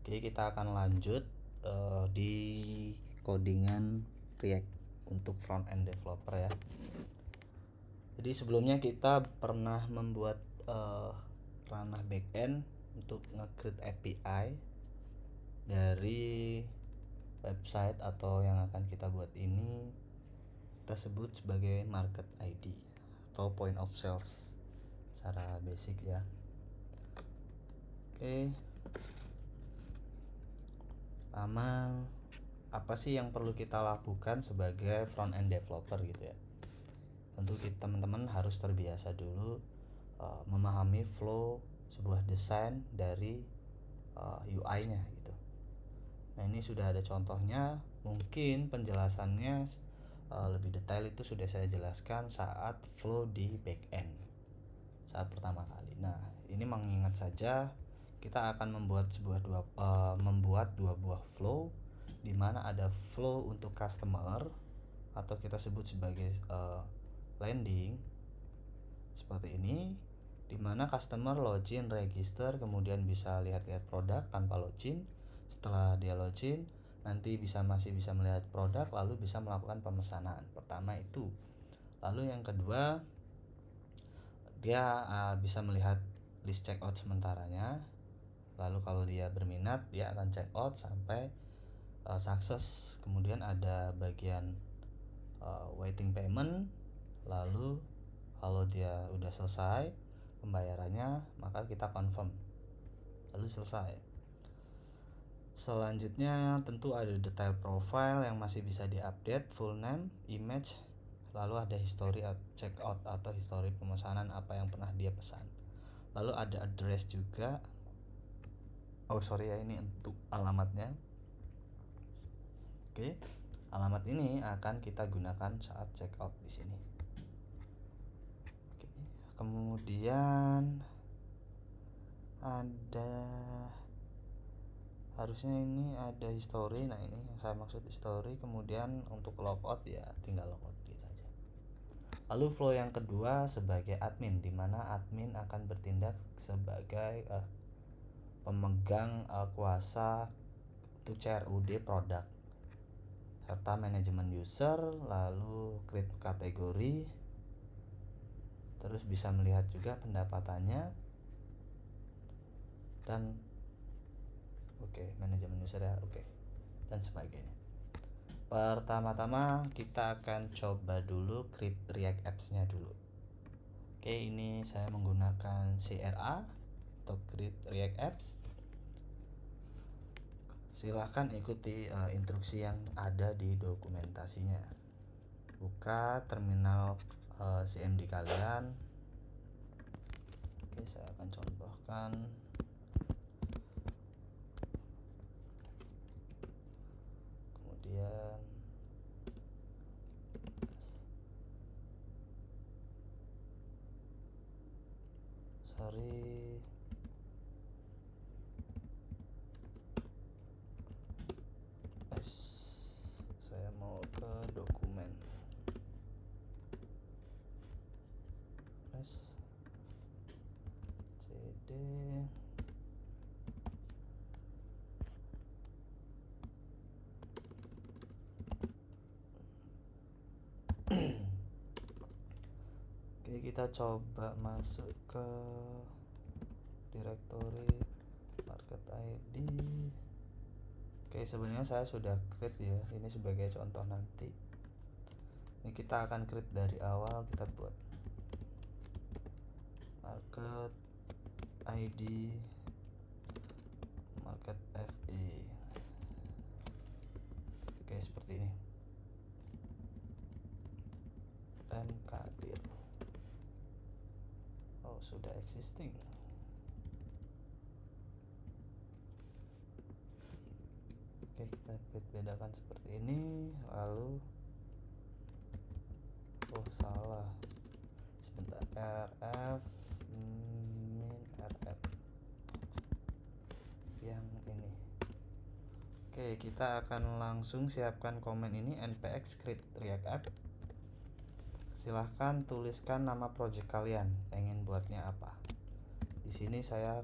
Oke, kita akan lanjut di codingan React untuk front end developer ya. Jadi sebelumnya kita pernah membuat ranah backend untuk nge-create API dari website atau yang akan kita buat ini kita sebut sebagai market ID atau point of sales secara basic ya. Oke. Pertama, apa sih yang perlu kita lakukan sebagai front end developer gitu ya? Tentu teman-teman harus terbiasa dulu memahami flow sebuah desain dari UI-nya gitu. Nah, ini sudah ada contohnya, mungkin penjelasannya lebih detail itu sudah saya jelaskan saat flow di backend saat pertama kali. Nah, ini mengingat saja kita akan membuat dua buah flow, di mana ada flow untuk customer atau kita sebut sebagai landing seperti ini, di mana customer login, register, kemudian bisa lihat-lihat produk tanpa login. Setelah dia login, nanti masih bisa melihat produk, lalu bisa melakukan pemesanan. Pertama itu. Lalu yang kedua, dia bisa melihat list checkout sementaranya. Lalu kalau dia berminat, dia akan checkout sampai sukses. Kemudian ada bagian waiting payment. Lalu kalau dia udah selesai pembayarannya, maka kita confirm. Lalu selesai. Selanjutnya tentu ada detail profile yang masih bisa diupdate, full name, image, lalu ada history checkout atau history pemesanan apa yang pernah dia pesan. Lalu ada address juga. Ini untuk alamatnya. Oke. Alamat ini akan kita gunakan saat checkout di sini. Oke. Kemudian harusnya ini ada history. Nah, ini yang saya maksud history. Kemudian untuk logout ya tinggal logout gitu aja. Lalu flow yang kedua sebagai admin, di mana admin akan bertindak sebagai pemegang kuasa untuk CRUD produk serta manajemen user, lalu create kategori, terus bisa melihat juga pendapatannya dan manajemen user ya, dan sebagainya. Pertama-tama kita akan coba dulu create React Apps-nya dulu. Ini saya menggunakan CRA untuk create React Apps. Silahkan ikuti instruksi yang ada di dokumentasinya. Buka terminal CMD kalian. Saya akan contohkan. Kemudian saya mau ke dokumen cd kita coba masuk ke direktori market ID. Sebenarnya saya sudah create ya, ini sebagai contoh nanti. Ini kita akan create dari awal, kita buat market ID market FE. Seperti ini. Mkadir. Sudah existing. Kita bedakan seperti ini. Lalu salah sebentar, rf min rf yang ini. Kita akan langsung siapkan komen ini, npx create react app. Silahkan tuliskan nama project kalian, ingin buatnya apa. Di sini saya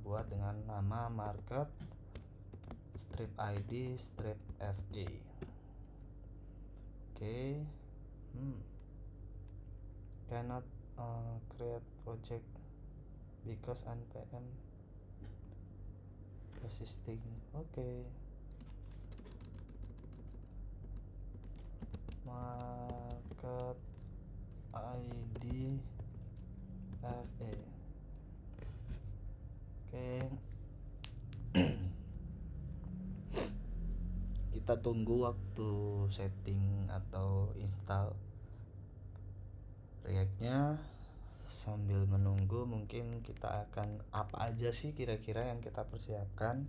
buat dengan nama market strip id strip fa. Okay. Cannot create project because npm existing. Okay. Market id fa. Okay. Kita tunggu waktu setting atau install React-nya. Sambil menunggu mungkin kita akan apa aja sih kira-kira yang kita persiapkan.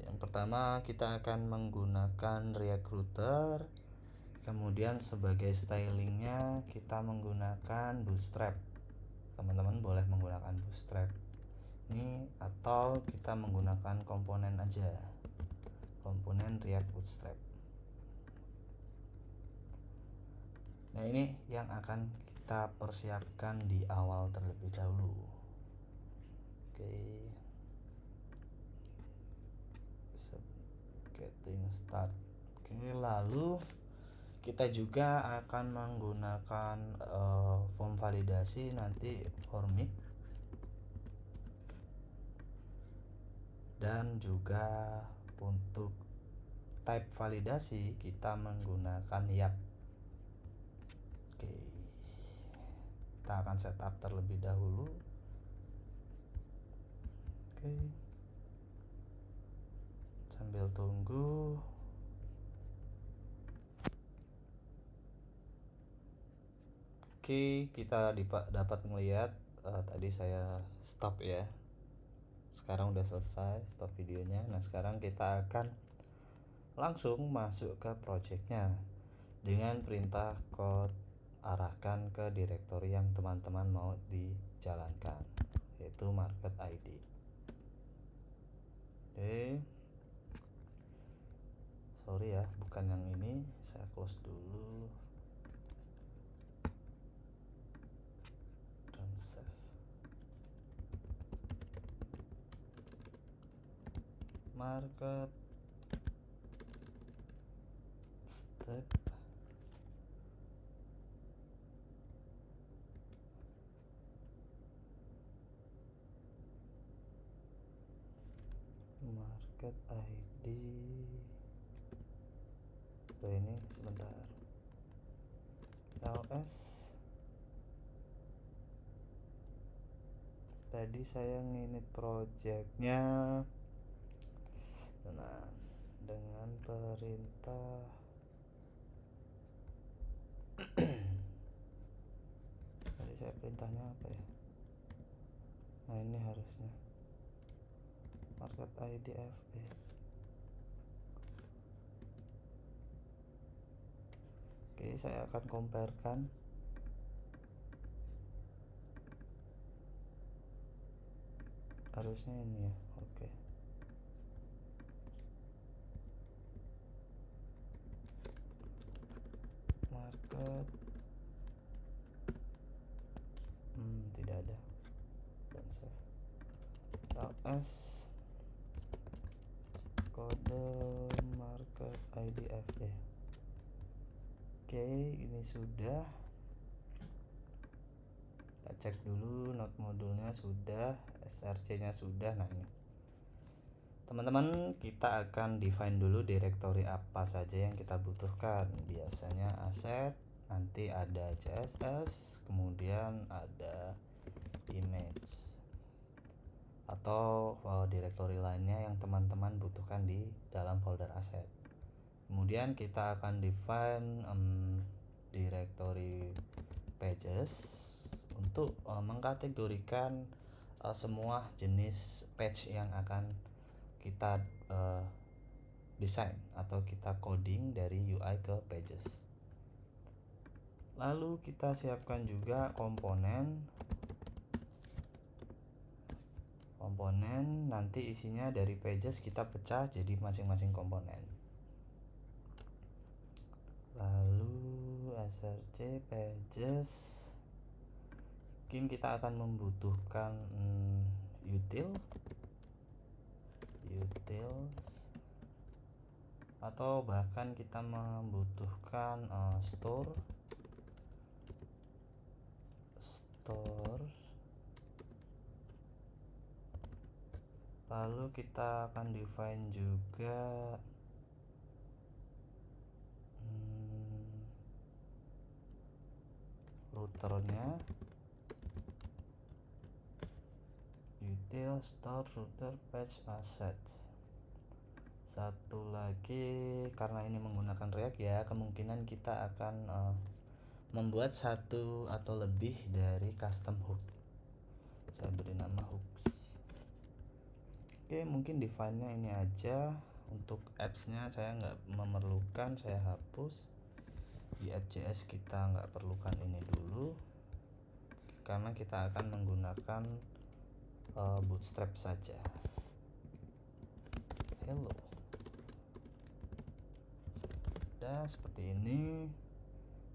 Yang pertama kita akan menggunakan React Router. Kemudian sebagai stylingnya kita menggunakan Bootstrap. Teman-teman boleh menggunakan Bootstrap ini atau kita menggunakan komponen aja, komponen React Bootstrap. Nah ini yang akan kita persiapkan di awal terlebih dahulu. Oke. Getting start. Oke, lalu kita juga akan menggunakan form validasi nanti Formik, dan juga untuk type validasi kita menggunakan YAP. Oke, kita akan setup terlebih dahulu. Oke, sambil tunggu. Oke, kita dapat melihat tadi saya stop ya. Sekarang udah selesai stop videonya. Nah sekarang kita akan langsung masuk ke projectnya dengan perintah code arahkan ke direktori yang teman-teman mau dijalankan, yaitu market id. Oke, sorry ya, bukan yang ini, saya close dulu dan save. Market step market id. Ini sebentar, ls tadi saya nginit projectnya. Nah dengan perintah tadi saya perintahnya apa ya? Nah ini harusnya market id fa. Oke, saya akan comparekan. Harusnya ini ya. Oke. Market tidak ada. Dan save. ls kode market id fa. Oke, ini sudah. Kita cek dulu node modulnya sudah, src nya sudah. Nah ini teman-teman, kita akan define dulu direktori apa saja yang kita butuhkan. Biasanya asset, nanti ada css, kemudian ada image atau direktori lainnya yang teman-teman butuhkan di dalam folder asset. Kemudian kita akan define direktori pages untuk mengkategorikan semua jenis page yang akan kita desain atau kita coding dari UI ke pages. Lalu kita siapkan juga komponen nanti isinya dari pages kita pecah jadi masing-masing komponen. Lalu src pages, mungkin kita akan membutuhkan utils atau bahkan kita membutuhkan store lalu kita akan define juga routernya, util store router patch assets. Satu lagi, karena ini menggunakan React ya, kemungkinan kita akan membuat satu atau lebih dari custom hook. Saya beri nama hooks. Oke, mungkin define-nya ini aja. Untuk apps-nya saya nggak memerlukan, saya hapus. Di app.js kita nggak perlukan ini dulu, karena kita akan menggunakan bootstrap saja. Hello. Udah seperti ini.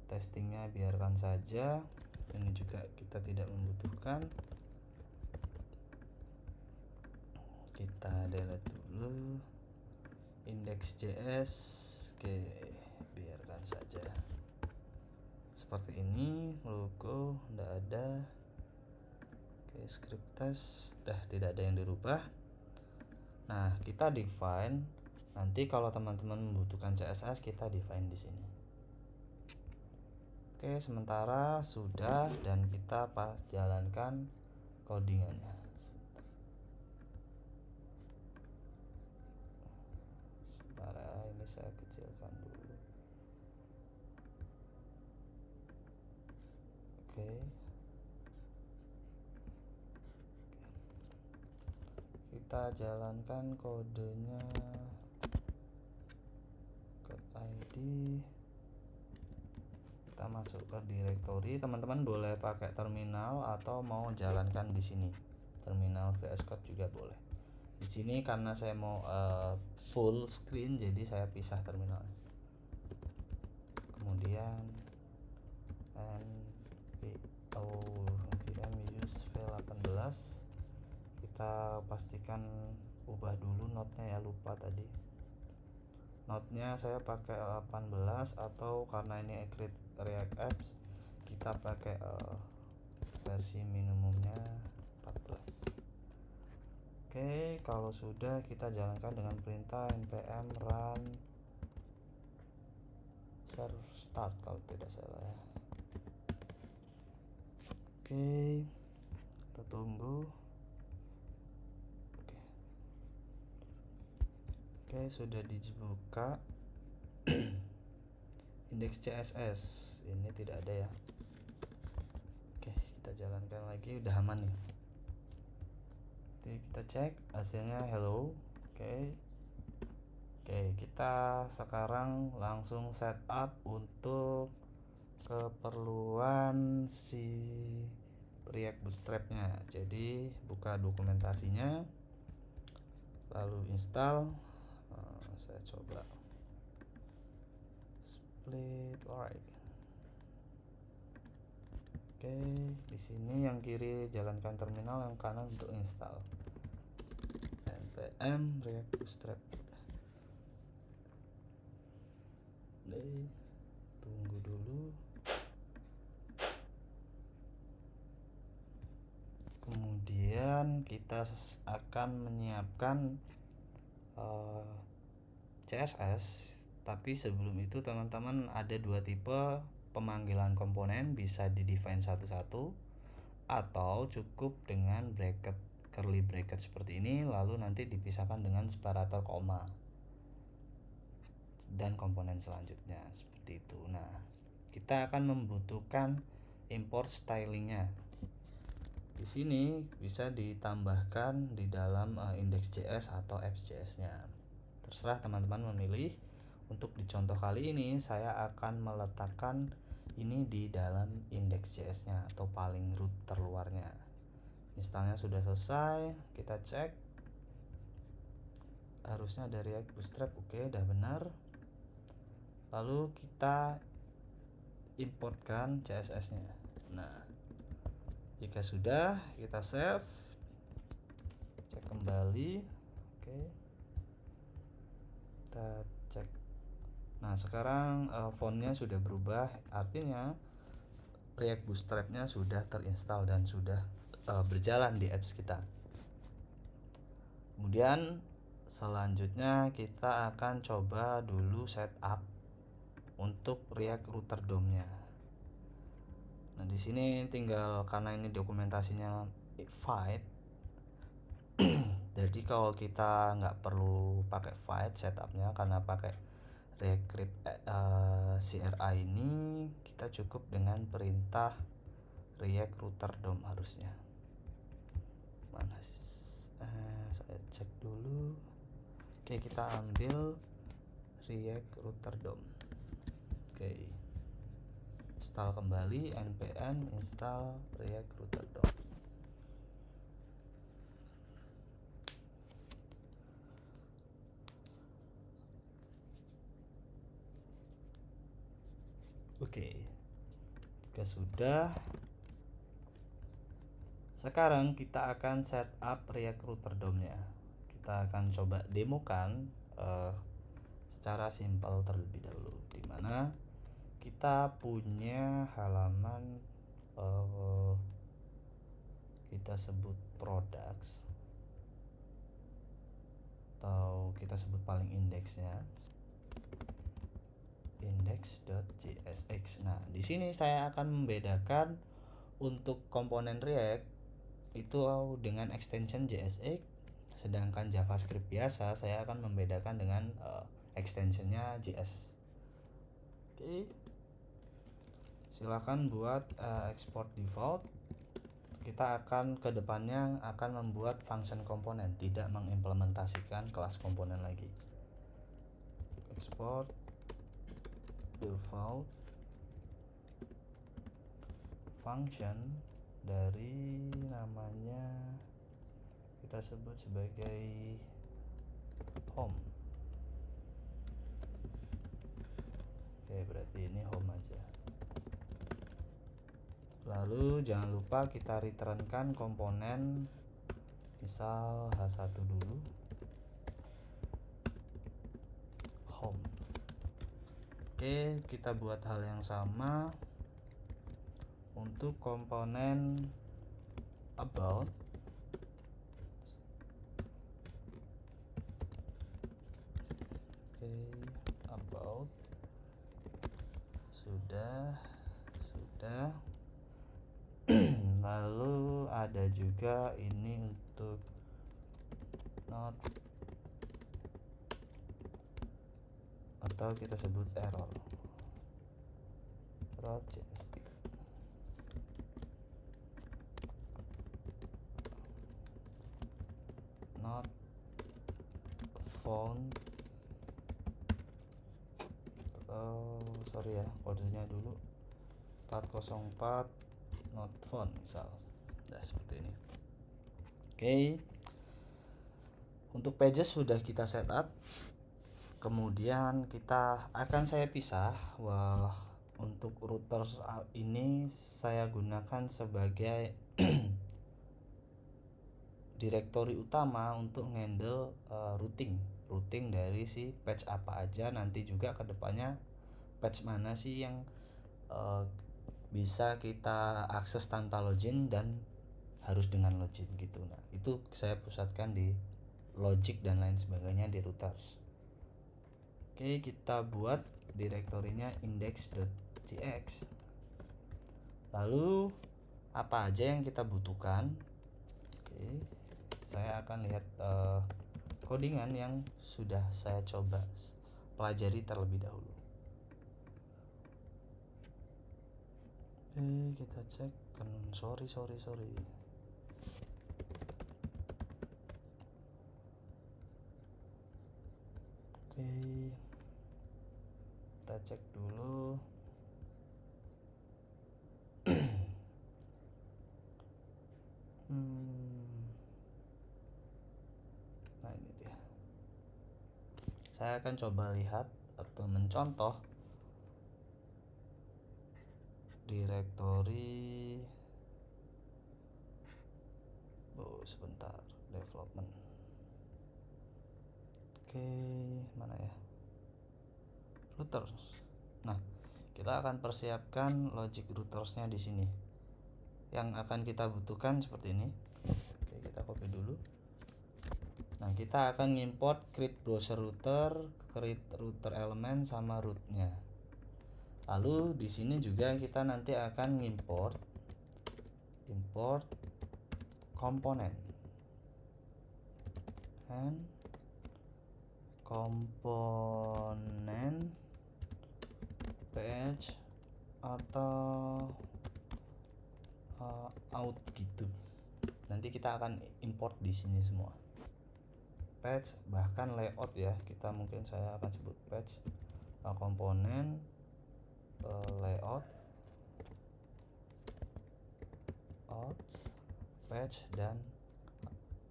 Testingnya biarkan saja. Ini juga kita tidak membutuhkan. Kita delete dulu. Index.js, oke, biarkan saja. Seperti ini, logo tidak ada. Oke, script test dah tidak ada yang dirubah. Nah, kita define. Nanti kalau teman-teman membutuhkan CSS, kita define di sini. Oke, sementara sudah, dan kita jalankan codingannya. Sementara ini saya kecilkan dulu. Oke. Kita jalankan kodenya. ID, kita masuk ke directory. Teman-teman boleh pakai terminal atau mau jalankan di sini terminal VS Code juga boleh. Di sini karena saya mau full screen, jadi saya pisah terminal. Kemudian npm use v18, kita pastikan ubah dulu node-nya ya, lupa tadi. Node-nya saya pakai 18, atau karena ini React Apps kita pakai versi minimumnya 14. Oke, kalau sudah kita jalankan dengan perintah npm run start kalau tidak salah ya. Oke, kita tunggu. Oke, sudah dibuka. Index.css ini tidak ada ya. Oke, kita jalankan lagi, udah aman nih. Oke, kita cek hasilnya hello. Oke, kita sekarang langsung setup untuk keperluan si React Bootstrap-nya. Jadi buka dokumentasinya, lalu install. Saya coba split, alright. Oke, di sini yang kiri jalankan terminal, yang kanan untuk install. npm React Bootstrap. Tunggu dulu. Kemudian kita akan menyiapkan CSS, tapi sebelum itu teman-teman ada dua tipe pemanggilan komponen, bisa di define satu-satu atau cukup dengan bracket, curly bracket seperti ini, lalu nanti dipisahkan dengan separator koma dan komponen selanjutnya seperti itu. Nah, kita akan membutuhkan import stylingnya. Di sini bisa ditambahkan di dalam index.js atau apps.js-nya. Terserah teman-teman memilih. Untuk di contoh kali ini saya akan meletakkan ini di dalam index.js-nya atau paling root terluarnya. Installnya sudah selesai, kita cek. Harusnya ada React Bootstrap, oke, udah benar. Lalu kita importkan CSS-nya. Nah, jika sudah, kita save, cek kembali. Oke, kita cek Nah sekarang fontnya sudah berubah, artinya React Bootstrap-nya sudah terinstall dan sudah berjalan di apps kita. Kemudian selanjutnya kita akan coba dulu setup untuk React Router DOM-nya. Nah di sini tinggal, karena ini dokumentasinya Vite, jadi kalau kita nggak perlu pakai Vite setupnya karena pakai React CRI ini, kita cukup dengan perintah React Router DOM harusnya. Mana saya cek dulu. Oke, kita ambil React Router DOM. Oke, install kembali npm install React Router DOM. Oke, jika sudah, sekarang kita akan setup React Router DOM-nya. Kita akan coba demokan secara simpel terlebih dahulu, dimana kita punya halaman kita sebut products, atau kita sebut paling indeksnya index.jsx. Nah, di sini saya akan membedakan untuk komponen React itu dengan extension JSX, sedangkan JavaScript biasa saya akan membedakan dengan extensionnya JS. Oke, silakan buat export default. Kita akan kedepannya akan membuat function komponen, tidak mengimplementasikan kelas komponen lagi. Export default function dari namanya kita sebut sebagai home. Oke, berarti ini home aja. Lalu jangan lupa kita returnkan komponen, misal H1 dulu, home. Oke, kita buat hal yang sama untuk komponen about. Oke, about sudah. Lalu ada juga ini untuk not, atau kita sebut error JSP. Not found, sorry ya, kodenya dulu 404 not found misal. Nah, seperti ini. Oke, untuk pages sudah kita setup. Kemudian saya pisah. Untuk router ini saya gunakan sebagai direktori utama untuk handle routing dari si patch apa aja, nanti juga kedepannya patch mana sih yang bisa kita akses tanpa login dan harus dengan login gitu. Nah, itu saya pusatkan di logic dan lain sebagainya di routers. Oke, kita buat direktorinya index.jx. Lalu apa aja yang kita butuhkan? Oke, saya akan lihat codingan yang sudah saya coba pelajari terlebih dahulu. Kita cek kan, sorry. Oke, kita cek dulu. Nah, ini dia. Saya akan coba lihat atau mencontoh direktori. Sebentar, development. Oke, mana ya? routers. Nah, kita akan persiapkan logic routersnya di sini. Yang akan kita butuhkan seperti ini. Oke, kita copy dulu. Nah, kita akan import create browser router, create router element sama rootnya. Lalu di sini juga kita nanti akan import komponen and komponen patch atau out gitu. Nanti kita akan import di sini semua. Patch bahkan layout ya, kita mungkin saya akan sebut patch komponen layout out patch dan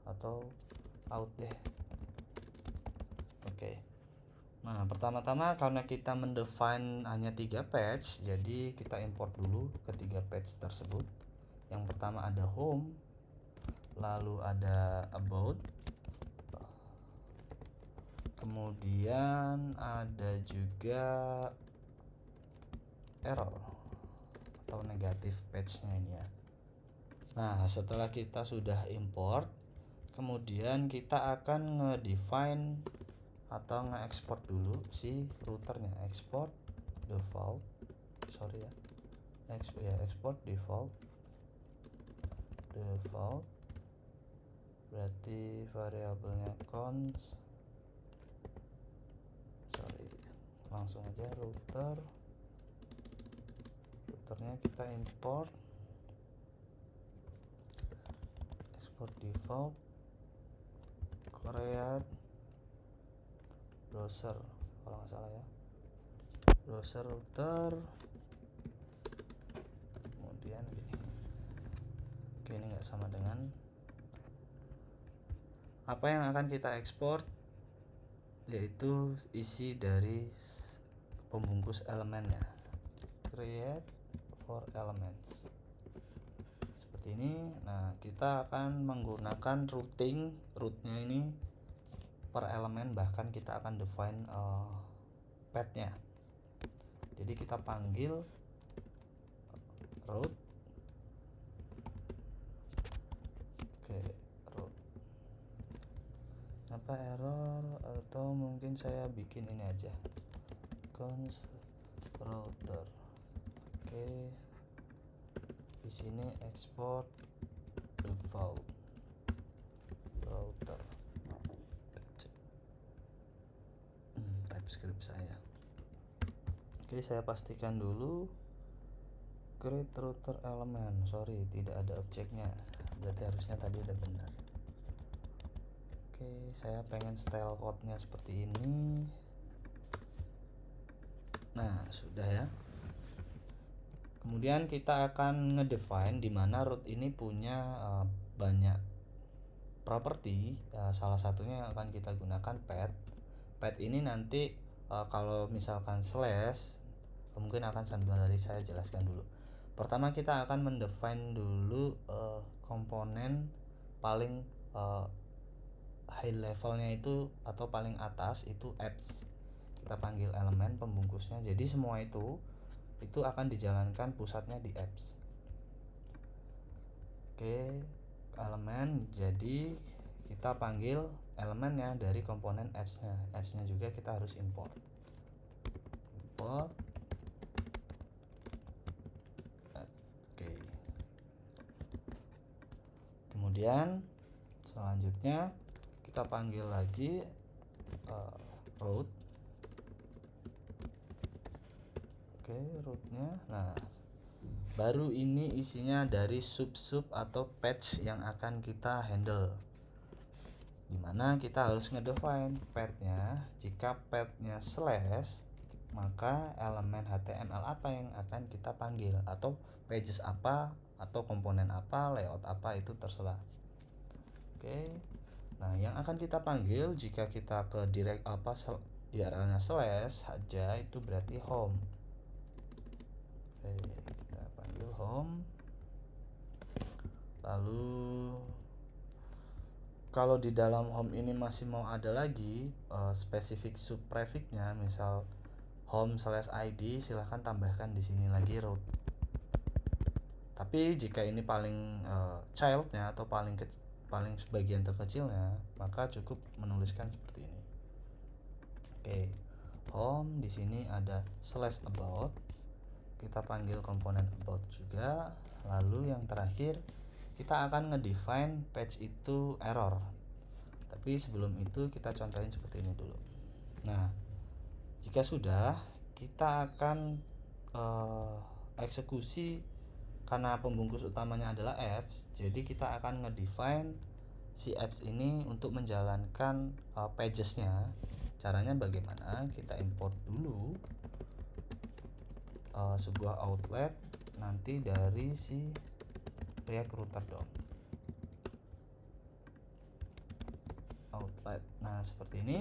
atau out deh. Oke. Nah, pertama-tama karena kita mendefine hanya 3 patch, jadi kita import dulu ketiga patch tersebut. Yang pertama ada home, lalu ada about, kemudian ada juga error atau negatif patchnya ini ya. Nah, setelah kita sudah import, kemudian kita akan ngedefine atau nge-export dulu si routernya. Export default, export default berarti variabelnya const, langsung aja routernya kita import export default create browser, kalau nggak salah ya, browser router, kemudian gini. Oke, ini nggak sama dengan apa yang akan kita ekspor, yaitu isi dari pembungkus elemennya. Create for elements seperti ini. Nah, kita akan menggunakan rootnya ini per elemen, bahkan kita akan define path-nya. Jadi kita panggil root. Oke, root. Apa error, atau mungkin saya bikin ini aja, const router. Oke, di sini export default router. TypeScript saya. Oke, saya pastikan dulu create router element. Sorry, tidak ada objeknya. Berarti harusnya tadi udah benar. Oke, saya pengen style code-nya seperti ini. Nah, sudah ya. Kemudian kita akan ngedefine di mana root ini punya banyak properti. Salah satunya yang akan kita gunakan path ini nanti kalau misalkan slash, mungkin akan sambil dari saya jelaskan dulu. Pertama kita akan mendefine dulu komponen paling high levelnya itu atau paling atas itu apps. Kita panggil elemen pembungkusnya. Jadi semua itu akan dijalankan pusatnya di apps. Oke, elemen, jadi kita panggil elemennya dari komponen apps-nya. Apps-nya juga kita harus import. Oke. Kemudian selanjutnya kita panggil lagi root. Oke, rootnya. Nah, baru ini isinya dari sub atau patch yang akan kita handle, dimana kita harus ngedefine path-nya. Jika path-nya slash, maka elemen HTML apa yang akan kita panggil, atau pages apa, atau komponen apa, layout apa, itu terserah. Oke. Nah, yang akan kita panggil jika kita ke direct URL-nya slash saja, itu berarti home. Oke, kita panggil home. Lalu kalau di dalam home ini masih mau ada lagi spesifik subprefixnya, misal home/id, silahkan tambahkan di sini lagi root. Tapi jika ini paling childnya atau paling sebagian terkecilnya, maka cukup menuliskan seperti ini. Oke, home di sini ada /about. Kita panggil komponen about juga. Lalu yang terakhir kita akan ngedefine page itu error. Tapi sebelum itu kita contohin seperti ini dulu. Nah, jika sudah, kita akan eksekusi karena pembungkus utamanya adalah apps. Jadi kita akan ngedefine si apps ini untuk menjalankan pagesnya. Caranya bagaimana? Kita import dulu sebuah outlet nanti dari si React Router DOM outlet. Nah, seperti ini.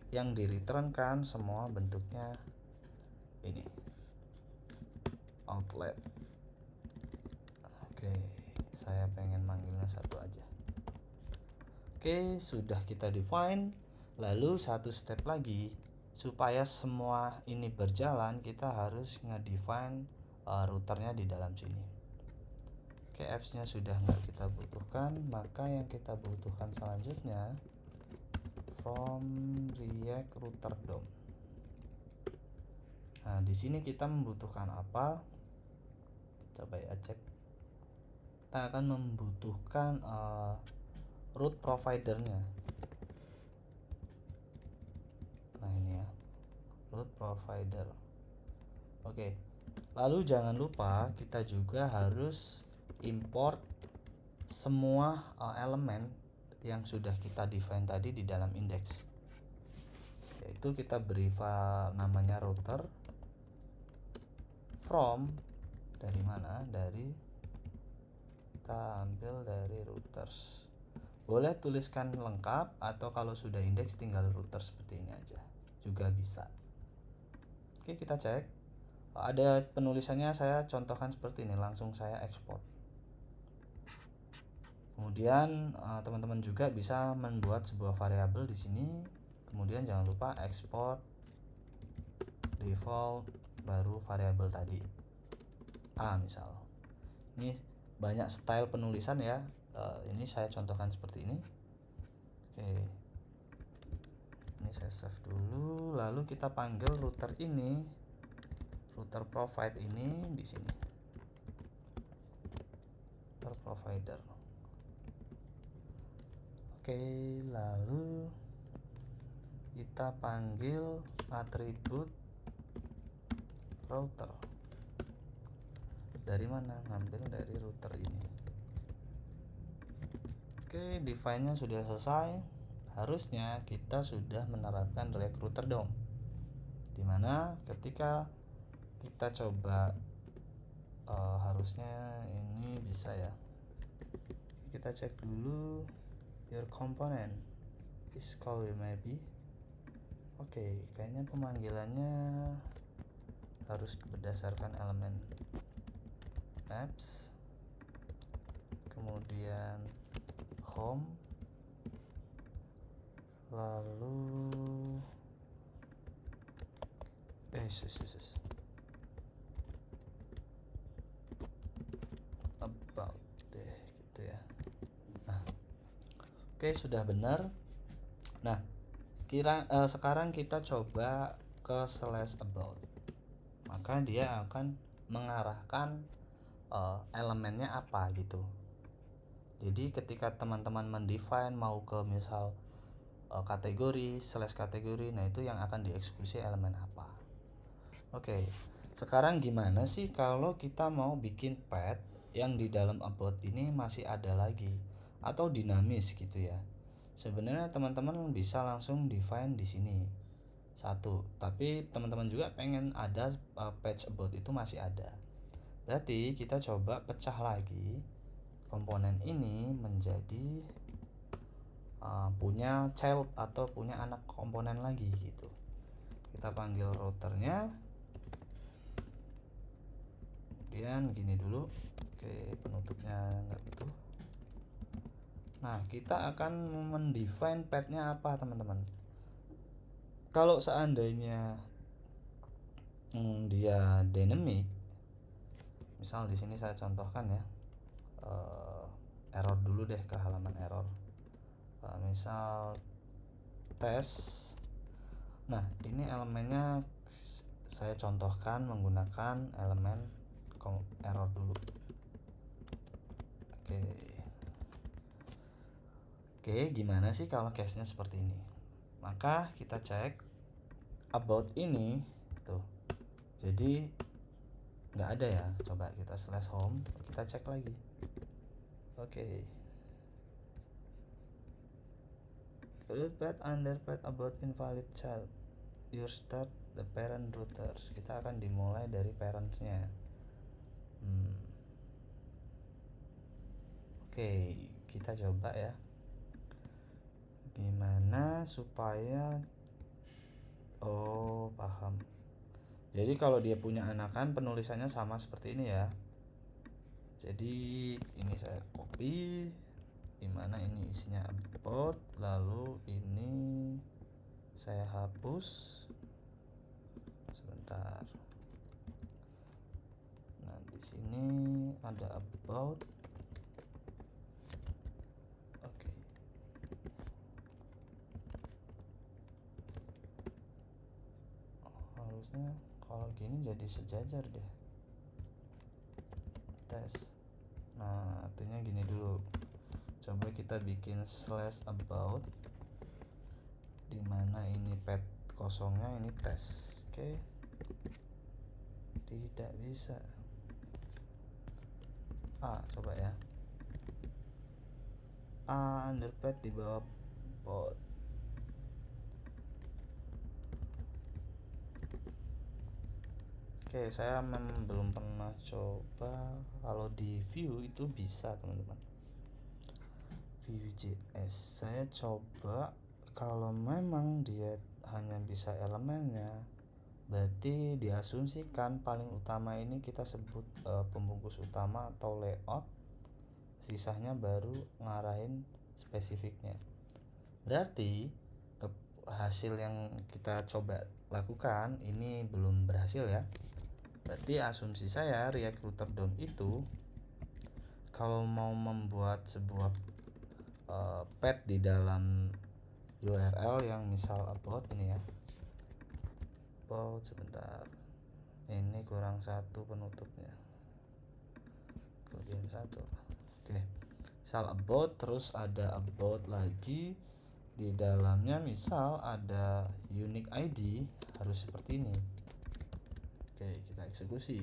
Yang di return kan semua bentuknya ini outlet. Oke, saya pengen manggilnya satu aja. Oke, sudah kita define. Lalu satu step lagi, supaya semua ini berjalan, kita harus ngedefine routernya di dalam sini. Oke, apps-nya sudah nggak kita butuhkan, maka yang kita butuhkan selanjutnya from React Router DOM. Nah, di sini kita membutuhkan apa? Coba ya cek. Kita akan membutuhkan root providernya. Nah, ini ya, root provider. Oke. Lalu jangan lupa kita juga harus import semua elemen yang sudah kita define tadi di dalam index. Yaitu kita beri namanya router from dari mana? Kita ambil dari routers. Boleh tuliskan lengkap atau kalau sudah index tinggal router seperti ini aja juga bisa. Oke, kita cek. Ada penulisannya, saya contohkan seperti ini, langsung saya ekspor. Kemudian teman-teman juga bisa membuat sebuah variabel di sini. Kemudian jangan lupa export default baru variabel tadi misal. Ini banyak style penulisan ya. Ini saya contohkan seperti ini. Oke. Ini saya save dulu. Lalu kita panggil router ini, router provide ini di sini. Router provider. Oke, lalu kita panggil atribut router. Dari mana? Ngambil dari router ini. Oke, define-nya sudah selesai. Harusnya kita sudah menerapkan React Router DOM. Dimana ketika kita coba harusnya ini bisa ya. Kita cek dulu. Your component is called maybe. Oke, kayaknya pemanggilannya harus berdasarkan elemen apps, kemudian home, lalu about deh gitu ya. Nah, oke, sudah benar. Nah, sekarang kita coba ke /about, maka dia akan mengarahkan elemennya apa gitu. Jadi ketika teman-teman mendefine mau ke misal kategori /kategori, nah itu yang akan dieksekusi elemen apa. Oke, sekarang gimana sih kalau kita mau bikin path yang di dalam about ini masih ada lagi atau dinamis gitu ya. Sebenarnya teman-teman bisa langsung define di sini satu, tapi teman-teman juga pengen ada page about itu masih ada. Berarti kita coba pecah lagi komponen ini menjadi punya child atau punya anak komponen lagi gitu. Kita panggil routernya, kemudian gini dulu. Oke, penutupnya enggak butuh. Nah, kita akan mendefine path-nya apa teman-teman. Kalau seandainya dia dynamic, misal di sini saya contohkan ya, error dulu deh, ke halaman error. Misal tes. Nah, ini elemennya saya contohkan menggunakan elemen error dulu. Oke, gimana sih kalau case-nya seperti ini? Maka kita cek about ini tuh. Jadi nggak ada ya. Coba kita slash home, kita cek lagi. Oke. Root path under path about invalid child. You start the parent routers. Kita akan dimulai dari parentsnya. Oke, kita coba ya. Gimana supaya paham. Jadi kalau dia punya anakan, penulisannya sama seperti ini ya. Jadi ini saya copy, dimana ini isinya about, lalu ini saya hapus. Sebentar. Nah, di sini ada about. Oke. Harusnya kalau gini jadi sejajar deh. Tes. Nah, artinya gini dulu. Coba kita bikin slash about, dimana ini path kosongnya, ini tes. Oke. Tidak bisa. Coba ya. Under path di bawah pod. Oke, saya belum pernah coba. Kalau di view itu bisa, teman-teman. Vue.js saya coba, kalau memang dia hanya bisa elemennya, berarti diasumsikan paling utama ini kita sebut pembungkus utama atau layout, sisanya baru ngarahin spesifiknya. Berarti hasil yang kita coba lakukan ini belum berhasil ya. Berarti asumsi saya React Router DOM itu kalau mau membuat sebuah path di dalam URL yang misal about ini ya, about, sebentar, ini kurang satu penutupnya, kelebihan satu. Oke, misal about, terus ada about lagi di dalamnya, misal ada unique ID, harus seperti ini. Oke, kita eksekusi.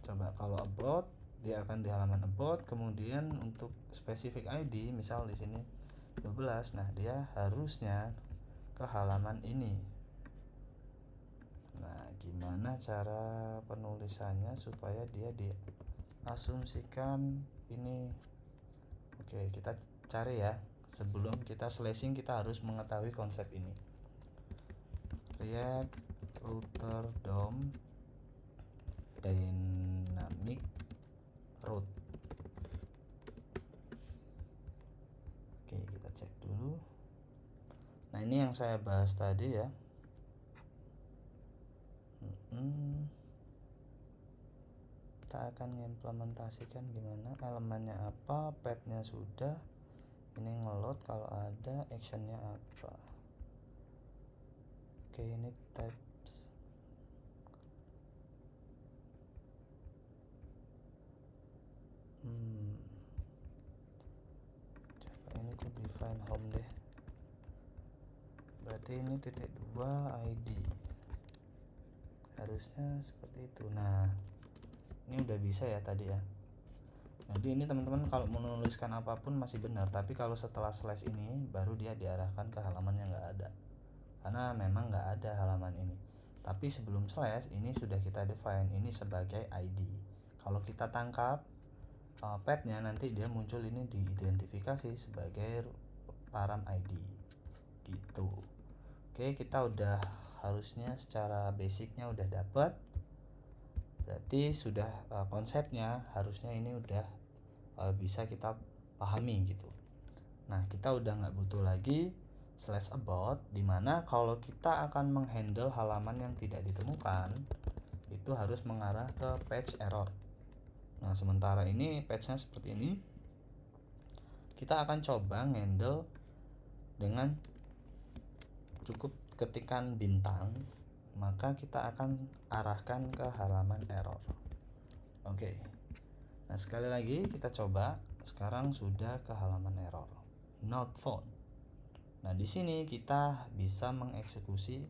Coba kalau about, dia akan di halaman about, kemudian untuk specific ID misal di sini 12. Nah, dia harusnya ke halaman ini. Nah, gimana cara penulisannya supaya dia diasumsikan ini? Oke, kita cari ya. Sebelum kita slashing, kita harus mengetahui konsep ini. React Router DOM dynamic route. Oke, kita cek dulu. Nah, ini yang saya bahas tadi ya. Kita akan mengimplementasikan gimana, elemennya apa, pathnya sudah, ini ngeload kalau ada, actionnya apa. Oke, ini types. Coba ini ku define home deh. Berarti ini titik 2 ID. Harusnya seperti itu. Nah, ini udah bisa ya tadi ya. Jadi ini teman-teman kalau menuliskan apapun masih benar, tapi kalau setelah slash ini baru dia diarahkan ke halaman yang nggak ada, karena memang nggak ada halaman ini. Tapi sebelum slash ini sudah kita define ini sebagai ID. Kalau kita tangkap pathnya, nanti dia muncul ini diidentifikasi sebagai param ID gitu. Oke, kita udah harusnya secara basicnya udah dapat. Berarti sudah konsepnya harusnya ini udah bisa kita pahami gitu. Nah, kita udah nggak butuh lagi slash about, dimana kalau kita akan menghandle halaman yang tidak ditemukan itu harus mengarah ke page error. Nah sementara ini page-nya seperti ini, kita akan coba handle dengan cukup ketikan bintang, maka kita akan arahkan ke halaman error. Oke. Nah sekali lagi kita coba. Sekarang sudah ke halaman error, not found. Nah di sini kita bisa mengeksekusi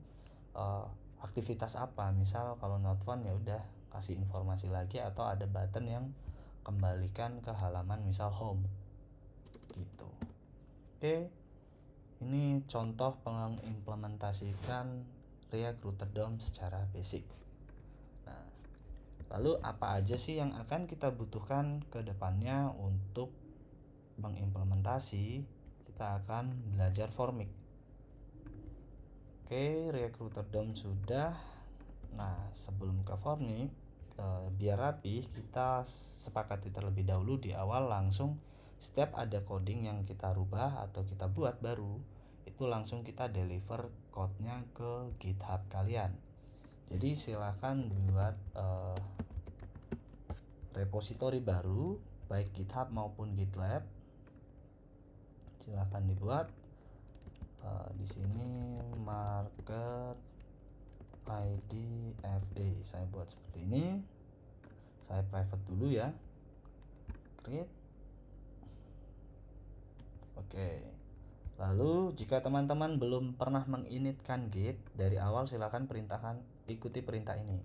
aktivitas apa. Misal kalau not found ya udah kasih informasi lagi, atau ada button yang kembalikan ke halaman misal home gitu. Oke, ini contoh pengimplementasikan React Router DOM secara basic. Nah, lalu apa aja sih yang akan kita butuhkan ke depannya untuk mengimplementasi? Kita akan belajar formik. Oke, React Router DOM sudah. Nah, sebelum ke formik, biar rapi, kita sepakati terlebih dahulu di awal langsung setiap ada coding yang kita rubah atau kita buat baru, itu langsung kita deliver code-nya ke GitHub kalian. Jadi silahkan buat repository baru, baik GitHub maupun GitLab. Silahkan dibuat. Di sini market ID FA saya buat seperti ini. Saya private dulu ya. Create. Oke. Lalu jika teman-teman belum pernah menginitkan Git dari awal, silakan ikuti perintah ini.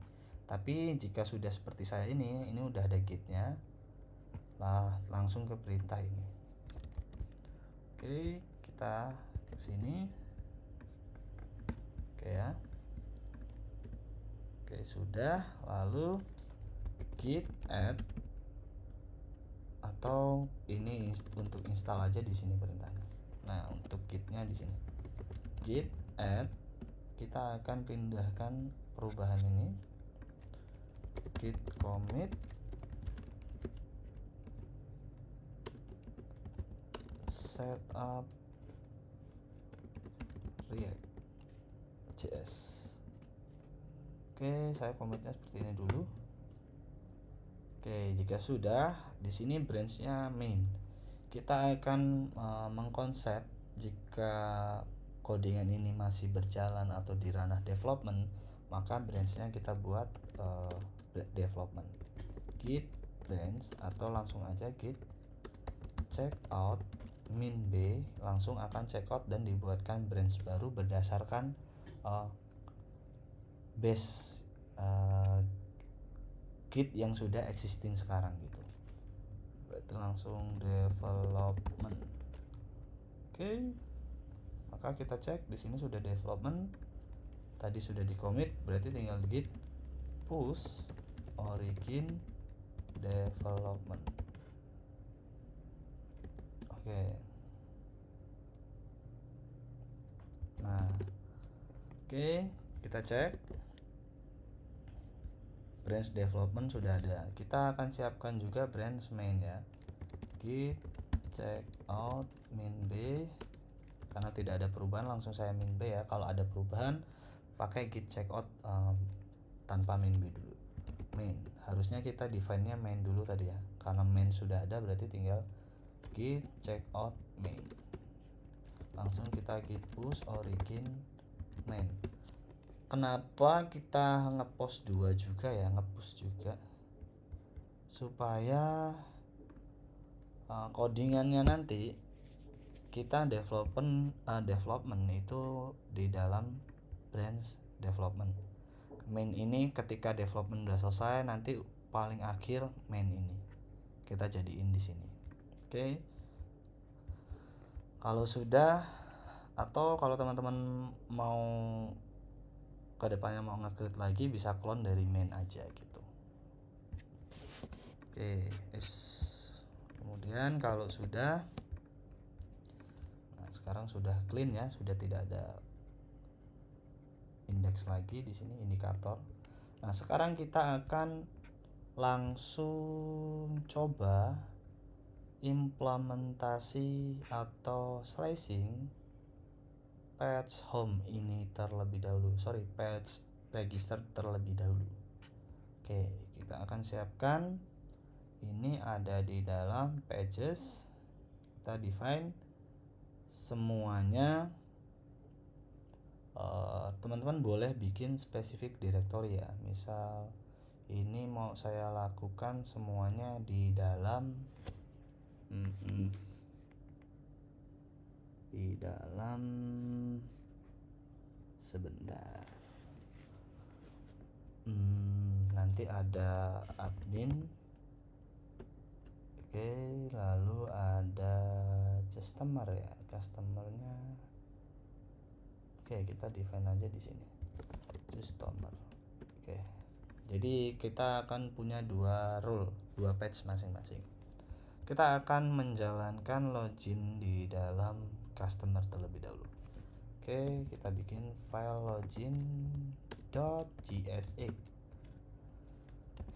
Tapi jika sudah seperti saya ini udah ada Gitnya, langsung ke perintah ini. Oke, kita ke sini. Oke ya. Oke, sudah. Lalu git add, atau ini untuk install aja di sini perintahnya. Nah, untuk gitnya di sini. Git add, kita akan pindahkan perubahan ini. Git commit setup React JS. Oke, saya commitnya seperti ini dulu. Oke, jika sudah, di sini branch-nya main. Kita akan mengkonsep jika codingan ini masih berjalan atau di ranah development, maka branch-nya kita buat development. Git branch, atau langsung aja git checkout min b, langsung akan checkout dan dibuatkan branch baru berdasarkan base Git yang sudah existing sekarang gitu. Berarti langsung development. Oke. Maka kita cek di sini sudah development. Tadi sudah di commit, berarti tinggal git push origin development. Oke. Nah, oke, kita cek. Branch development sudah ada. Kita akan siapkan juga branch main ya. Git checkout min b, karena tidak ada perubahan langsung saya min b ya. Kalau ada perubahan pakai git checkout tanpa min b dulu. Main, harusnya kita define-nya main dulu tadi ya. Karena main sudah ada, berarti tinggal git checkout main. Langsung kita git push origin main. Kenapa kita ngepost 2 juga ya, ngepush juga, supaya codingannya nanti kita development itu di dalam branch development. Main ini ketika development udah selesai, nanti paling akhir main ini kita jadiin di sini. Oke. Kalau sudah, atau kalau teman-teman mau kedepannya mau nge-create lagi, bisa clone dari main aja gitu. Oke, kemudian kalau sudah, nah sekarang sudah clean ya, sudah tidak ada indeks lagi di sini, indikator. Nah sekarang kita akan langsung coba implementasi atau slicing page home ini terlebih dahulu, page register terlebih dahulu. Oke, kita akan siapkan ini ada di dalam pages. Kita define semuanya. Teman-teman boleh bikin spesifik directory ya, misal ini mau saya lakukan semuanya di dalam sebentar, nanti ada admin. Oke, lalu ada customer ya, customernya. Oke, kita define aja di sini customer. Oke, jadi kita akan punya dua role, dua page masing-masing. Kita akan menjalankan login di dalam customer terlebih dahulu. Oke, kita bikin file login.jsa.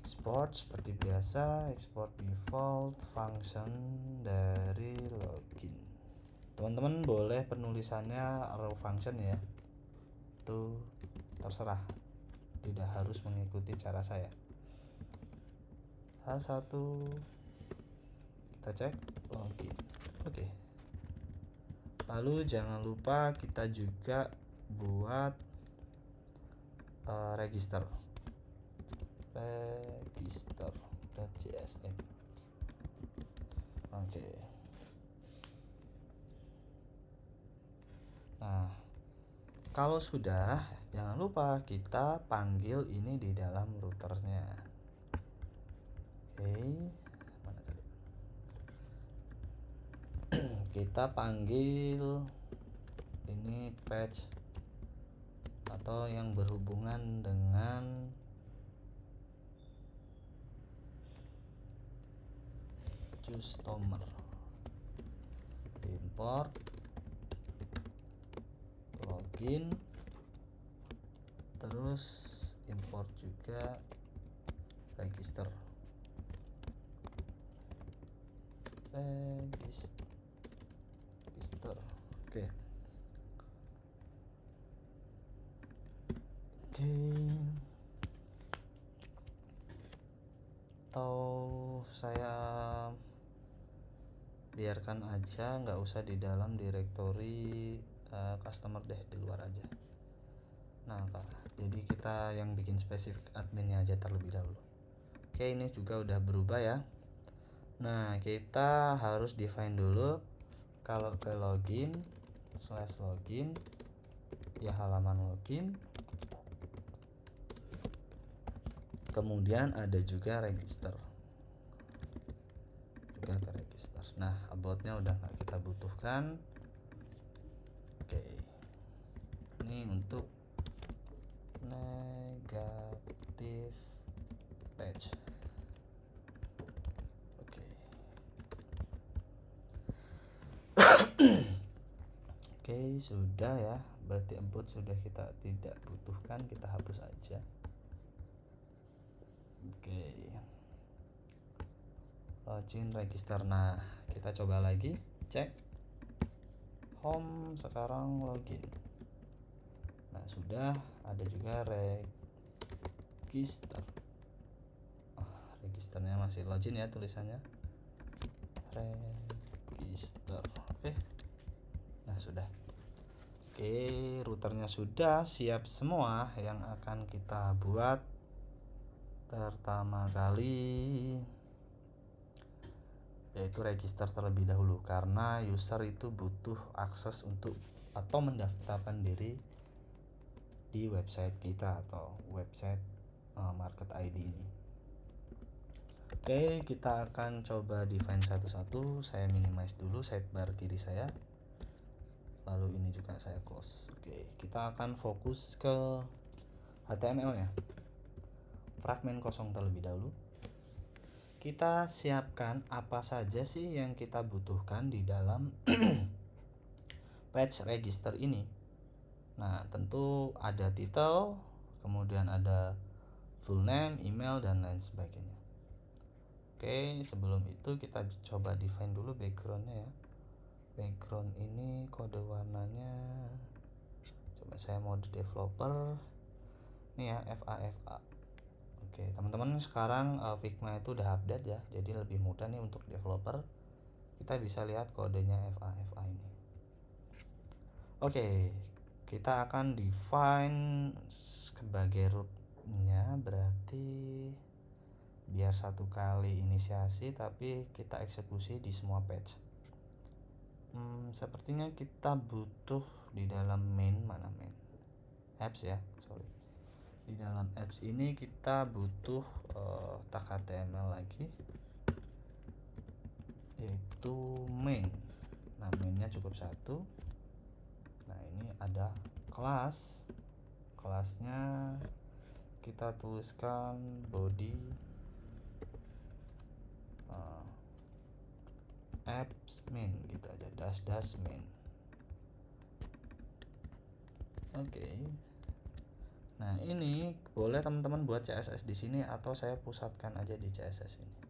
Export seperti biasa, export default function dari login. Teman-teman boleh penulisannya raw function ya, itu terserah, tidak harus mengikuti cara saya. H1 kita cek login. Oke. Lalu jangan lupa kita juga buat register register.jsx. Oke. Nah, kalau sudah, jangan lupa kita panggil ini di dalam routernya. Oke, mana tadi? Kita panggil ini patch atau yang berhubungan dengan customer. Import login, terus import juga register. Oke. Atau saya biarkan aja, nggak usah di dalam directory customer deh, di luar aja. Nah Kak, jadi kita yang bikin spesifik adminnya aja terlebih dahulu. Oke, ini juga udah berubah ya. Nah, kita harus define dulu kalau ke login /login ya halaman login, kemudian ada juga register, juga ke register. Nah, aboutnya udah nggak kita butuhkan. Oke, ini untuk negatif page. Oke, sudah ya, berarti about sudah kita tidak butuhkan, kita hapus aja. Oke, login register. Nah, kita coba lagi, cek home, sekarang login. Nah, sudah ada juga register. Registernya masih login ya tulisannya, register. Oke, nah sudah. Oke, routernya sudah siap semua. Yang akan kita buat pertama kali yaitu register terlebih dahulu, karena user itu butuh akses untuk atau mendaftarkan diri di website kita atau website market ID ini. Oke, kita akan coba define satu-satu. Saya minimize dulu sidebar kiri saya, lalu ini juga saya close. Oke, kita akan fokus ke HTML ya, fragmen kosong terlebih dahulu. Kita siapkan apa saja sih yang kita butuhkan di dalam page register ini. Nah, tentu ada title, kemudian ada full name, email, dan lain sebagainya. Oke, sebelum itu kita coba define dulu backgroundnya ya. Background ini kode warnanya saya mode developer ini ya, FA. Oke teman-teman, sekarang Figma itu udah update ya, jadi lebih mudah nih untuk developer. Kita bisa lihat kodenya FA ini. Oke, kita akan define sebagai rootnya, berarti biar satu kali inisiasi tapi kita eksekusi di semua page. Sepertinya kita butuh di dalam main, mana main apps ya, sorry, di dalam apps ini kita butuh tag HTML lagi, yaitu main. Nah mainnya cukup satu. Nah ini ada kelasnya kita tuliskan body apps main gitu aja, dash main. Oke. Nah ini boleh teman-teman buat CSS di sini atau saya pusatkan aja di CSS ini.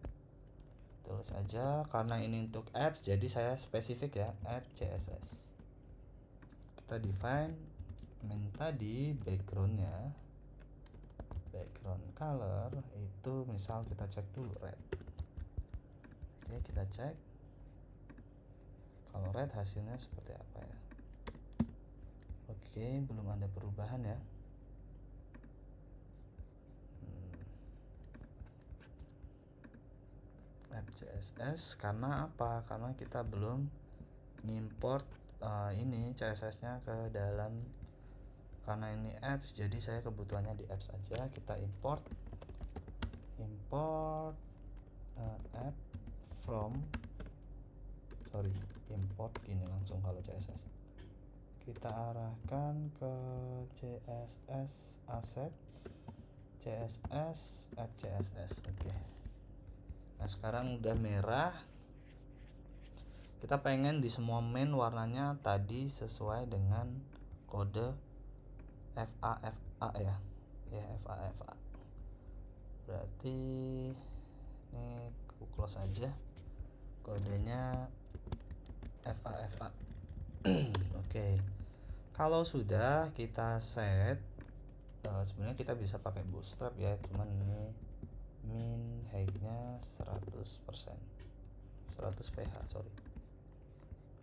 Tulis aja, karena ini untuk apps jadi saya spesifik ya, app CSS. Kita define main tadi, background color itu misal kita cek dulu red. Oke, kita cek kalau red hasilnya seperti apa ya. Oke, belum ada perubahan ya. App CSS karena apa? Karena kita belum ngimport ini CSS-nya ke dalam, karena ini apps jadi saya kebutuhannya di apps aja. Kita import app from, import gini langsung kalau CSS. Kita arahkan ke CSS asset, CSS app CSS. Oke. Nah sekarang udah merah. Kita pengen di semua main warnanya tadi sesuai dengan kode FA ya. Ya FA. Berarti ini aku close aja. Kodenya FA. Oke. Kalau sudah kita set, sebenarnya kita bisa pakai bootstrap ya, cuman ini min height-nya 100%. 100 ph, sorry.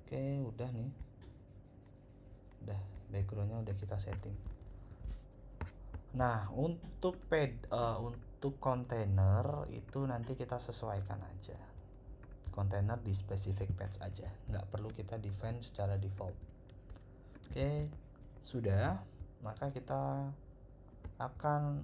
Oke, udah nih. Udah, background-nya udah kita setting. Nah, untuk kontainer itu nanti kita sesuaikan aja. Kontainer di specific page aja, nggak perlu kita define secara default. Oke, sudah. Maka kita akan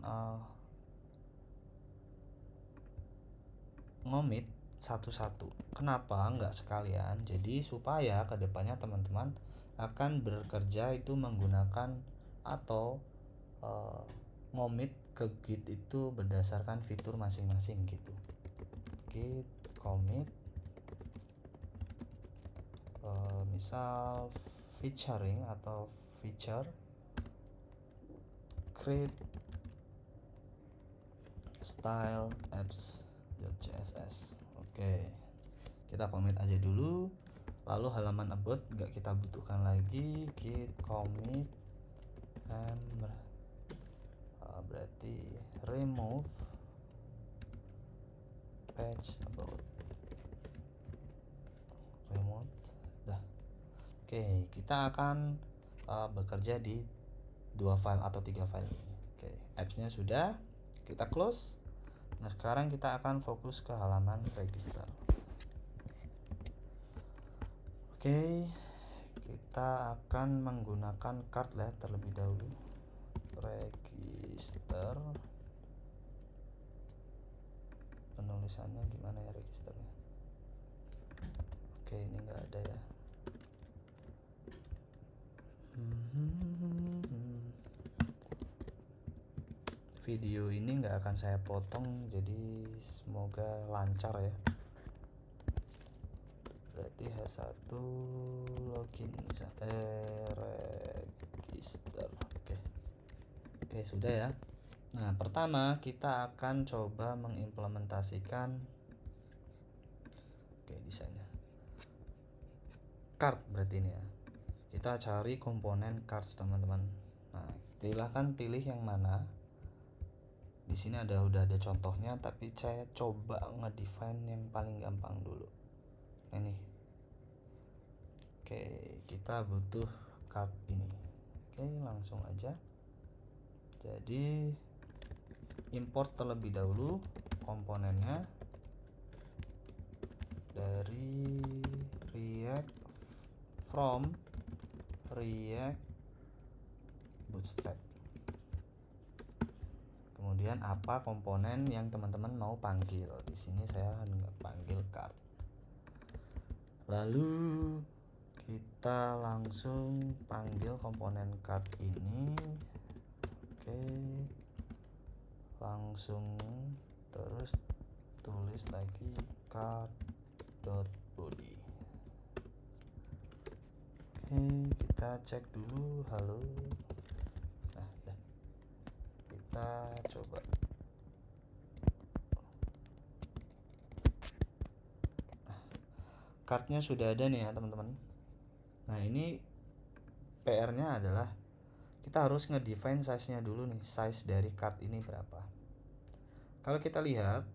ngomit satu-satu. Kenapa nggak sekalian? Jadi supaya kedepannya teman-teman akan bekerja itu menggunakan atau ngomit ke Git itu berdasarkan fitur masing-masing gitu. Git commit misal featuring atau feature create style apps.css. Oke, kita commit aja dulu, lalu halaman about nggak kita butuhkan lagi. Git commit berarti remove page about, remove. Dah. Oke, kita akan bekerja di 2 file atau 3 file ini. Oke, apps-nya sudah, kita close. Nah, sekarang kita akan fokus ke halaman register. Oke, kita akan menggunakan card ya terlebih dahulu. Register, penulisannya gimana ya registernya? Oke, ini nggak ada ya. Video ini nggak akan saya potong, jadi semoga lancar ya. Berarti H1 login register. Oke, sudah ya. Nah, pertama kita akan coba mengimplementasikan desainnya. Card berarti ini ya. Kita cari komponen cards teman-teman. silahkan pilih yang mana. Di sini udah ada contohnya, tapi saya coba ngedefine yang paling gampang dulu. Ini. Oke, kita butuh card ini. Oke, langsung aja. Jadi import terlebih dahulu komponennya dari from React Bootstrap. Kemudian apa komponen yang teman-teman mau panggil? Di sini saya panggil card. Lalu kita langsung panggil komponen card ini. Oke. Langsung terus tulis lagi card.body. Oke, kita cek dulu. Halo. Nah, dah. Kita coba. Cardnya sudah ada nih ya teman-teman. Nah, ini PR-nya adalah kita harus ngedefine size-nya dulu nih. Size dari card ini berapa. Kalau kita lihat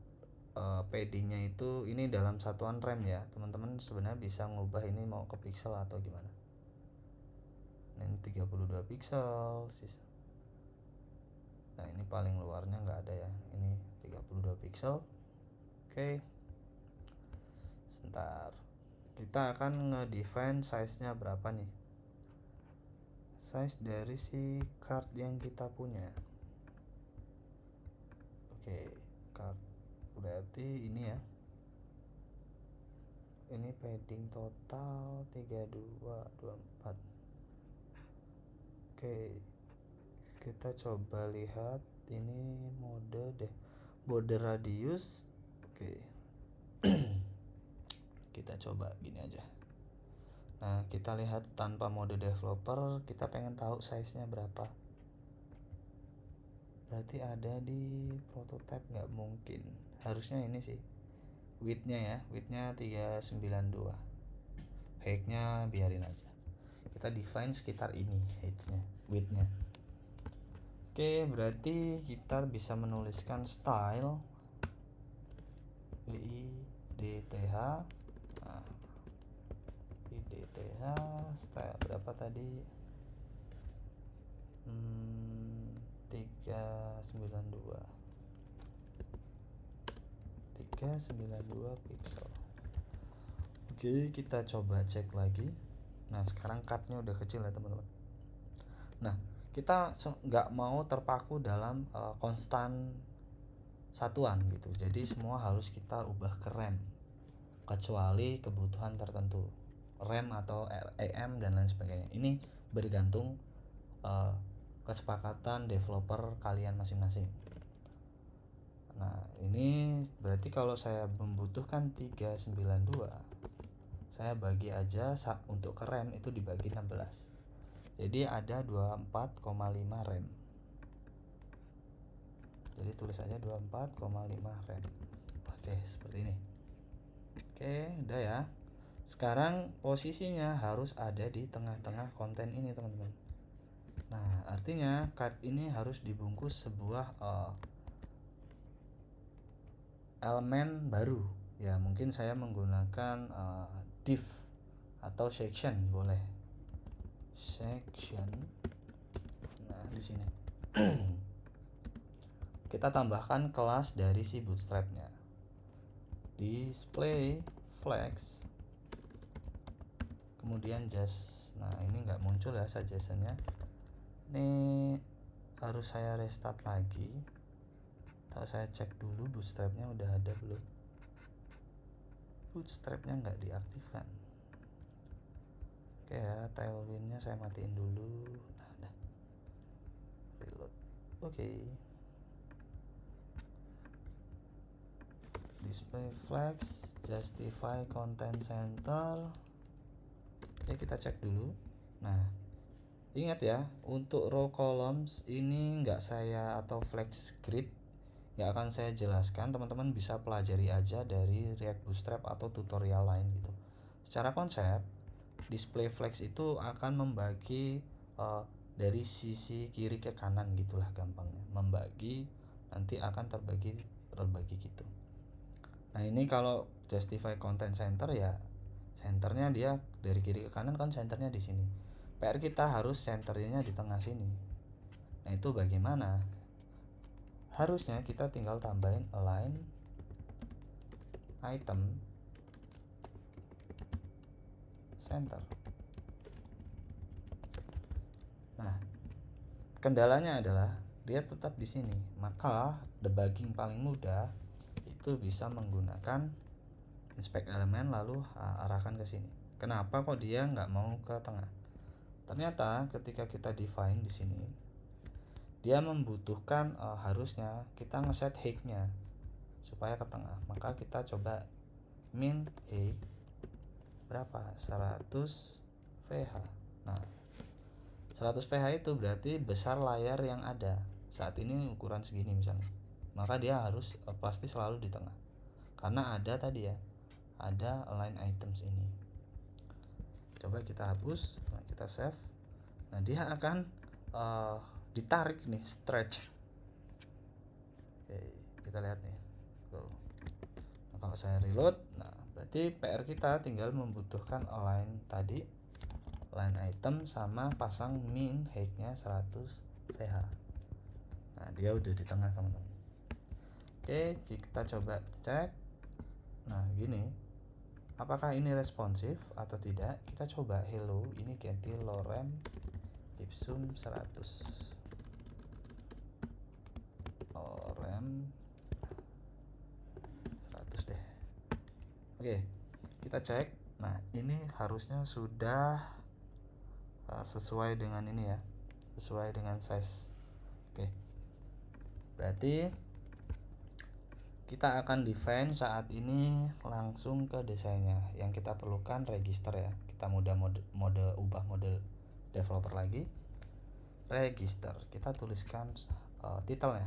paddingnya itu ini dalam satuan rem ya teman-teman. Sebenarnya bisa ngubah ini mau ke pixel atau gimana. Nah, ini 32 pixel. Nah, ini paling luarnya nggak ada ya. Ini 32 pixel. Oke. Sebentar. Kita akan ngedefine size-nya berapa nih. Size dari si card yang kita punya. Oke, card berarti ini ya. Ini padding total 3224. Oke, kita coba lihat ini mode deh, border radius. Oke. Kita coba gini aja. Nah, kita lihat tanpa mode developer, kita pengen tahu size-nya berapa. Berarti ada di prototype, nggak mungkin. Harusnya ini sih. Width-nya ya, width-nya 392. Height-nya biarin aja. Kita define sekitar ini height-nya, width-nya. Oke, berarti kita bisa menuliskan style width. Nah, width style berapa tadi? 392 pixel. Oke, kita coba cek lagi. Nah, sekarang cardnya udah kecil ya teman-teman. Nah, kita nggak mau terpaku dalam konstan satuan gitu. Jadi semua harus kita ubah ke rem, kecuali kebutuhan tertentu, rem atau RAM dan lain sebagainya. Ini bergantung kesepakatan developer kalian masing-masing. Nah, ini berarti kalau saya membutuhkan 392, saya bagi aja untuk ke rem itu dibagi 16. Jadi ada 24,5 rem. Jadi tulis aja 24,5 rem. Oke, seperti ini. Oke, udah ya. Sekarang posisinya harus ada di tengah-tengah konten ini, teman-teman. Nah, artinya card ini harus dibungkus sebuah elemen baru. Ya, mungkin saya menggunakan div atau section boleh. Section. Nah, di sini. Kita tambahkan kelas dari si bootstrapnya. Display flex. Kemudian just. Nah, ini nggak muncul ya suggestionnya. Ini harus saya restart lagi. Atau saya cek dulu bootstrapnya udah ada belum. Bootstrapnya nggak diaktifkan. Oke ya, tailwindnya saya matiin dulu. Nah, udah. Reload. Oke. Display flex, justify content center. Oke, kita cek dulu. Nah, ingat ya, untuk row columns ini nggak saya atau flex grid nggak akan saya jelaskan. Teman-teman bisa pelajari aja dari React Bootstrap atau tutorial lain gitu. Secara konsep, display flex itu akan membagi dari sisi kiri ke kanan gitulah gampangnya, membagi nanti akan terbagi gitu. Nah ini kalau justify content center ya senternya dia dari kiri ke kanan kan, senternya di sini. PR kita harus senternya di tengah sini. Nah itu bagaimana? Harusnya kita tinggal tambahin align item center. Nah kendalanya adalah dia tetap di sini. Maka debugging paling mudah itu bisa menggunakan inspect elemen lalu arahkan ke sini. Kenapa kok dia nggak mau ke tengah? Ternyata ketika kita define di sini, dia membutuhkan harusnya kita ngeset height-nya supaya ke tengah. Maka kita coba min height berapa? 100 VH. Nah, 100 VH itu berarti besar layar yang ada. Saat ini ukuran segini misalnya. Maka dia harus pasti selalu di tengah. Karena ada tadi ya, ada align items ini. Coba kita hapus, nah kita save. Nah dia akan ditarik nih, stretch. Oke, kita lihat nih. Nah, kalau saya reload, nah berarti PR kita tinggal membutuhkan align tadi, align item sama pasang min height-nya 100 VH. Nah dia udah di tengah teman-teman. Oke, kita coba cek. Nah gini, apakah ini responsif atau tidak? Kita coba hello, ini ganti lorem ipsum 100. Lorem 100 deh. Oke, kita cek. Nah ini harusnya sudah sesuai dengan ini ya, sesuai dengan size. Oke, berarti kita akan define saat ini langsung ke desainnya. Yang kita perlukan register ya. Kita ubah mode developer lagi. Register. Kita tuliskan title-nya.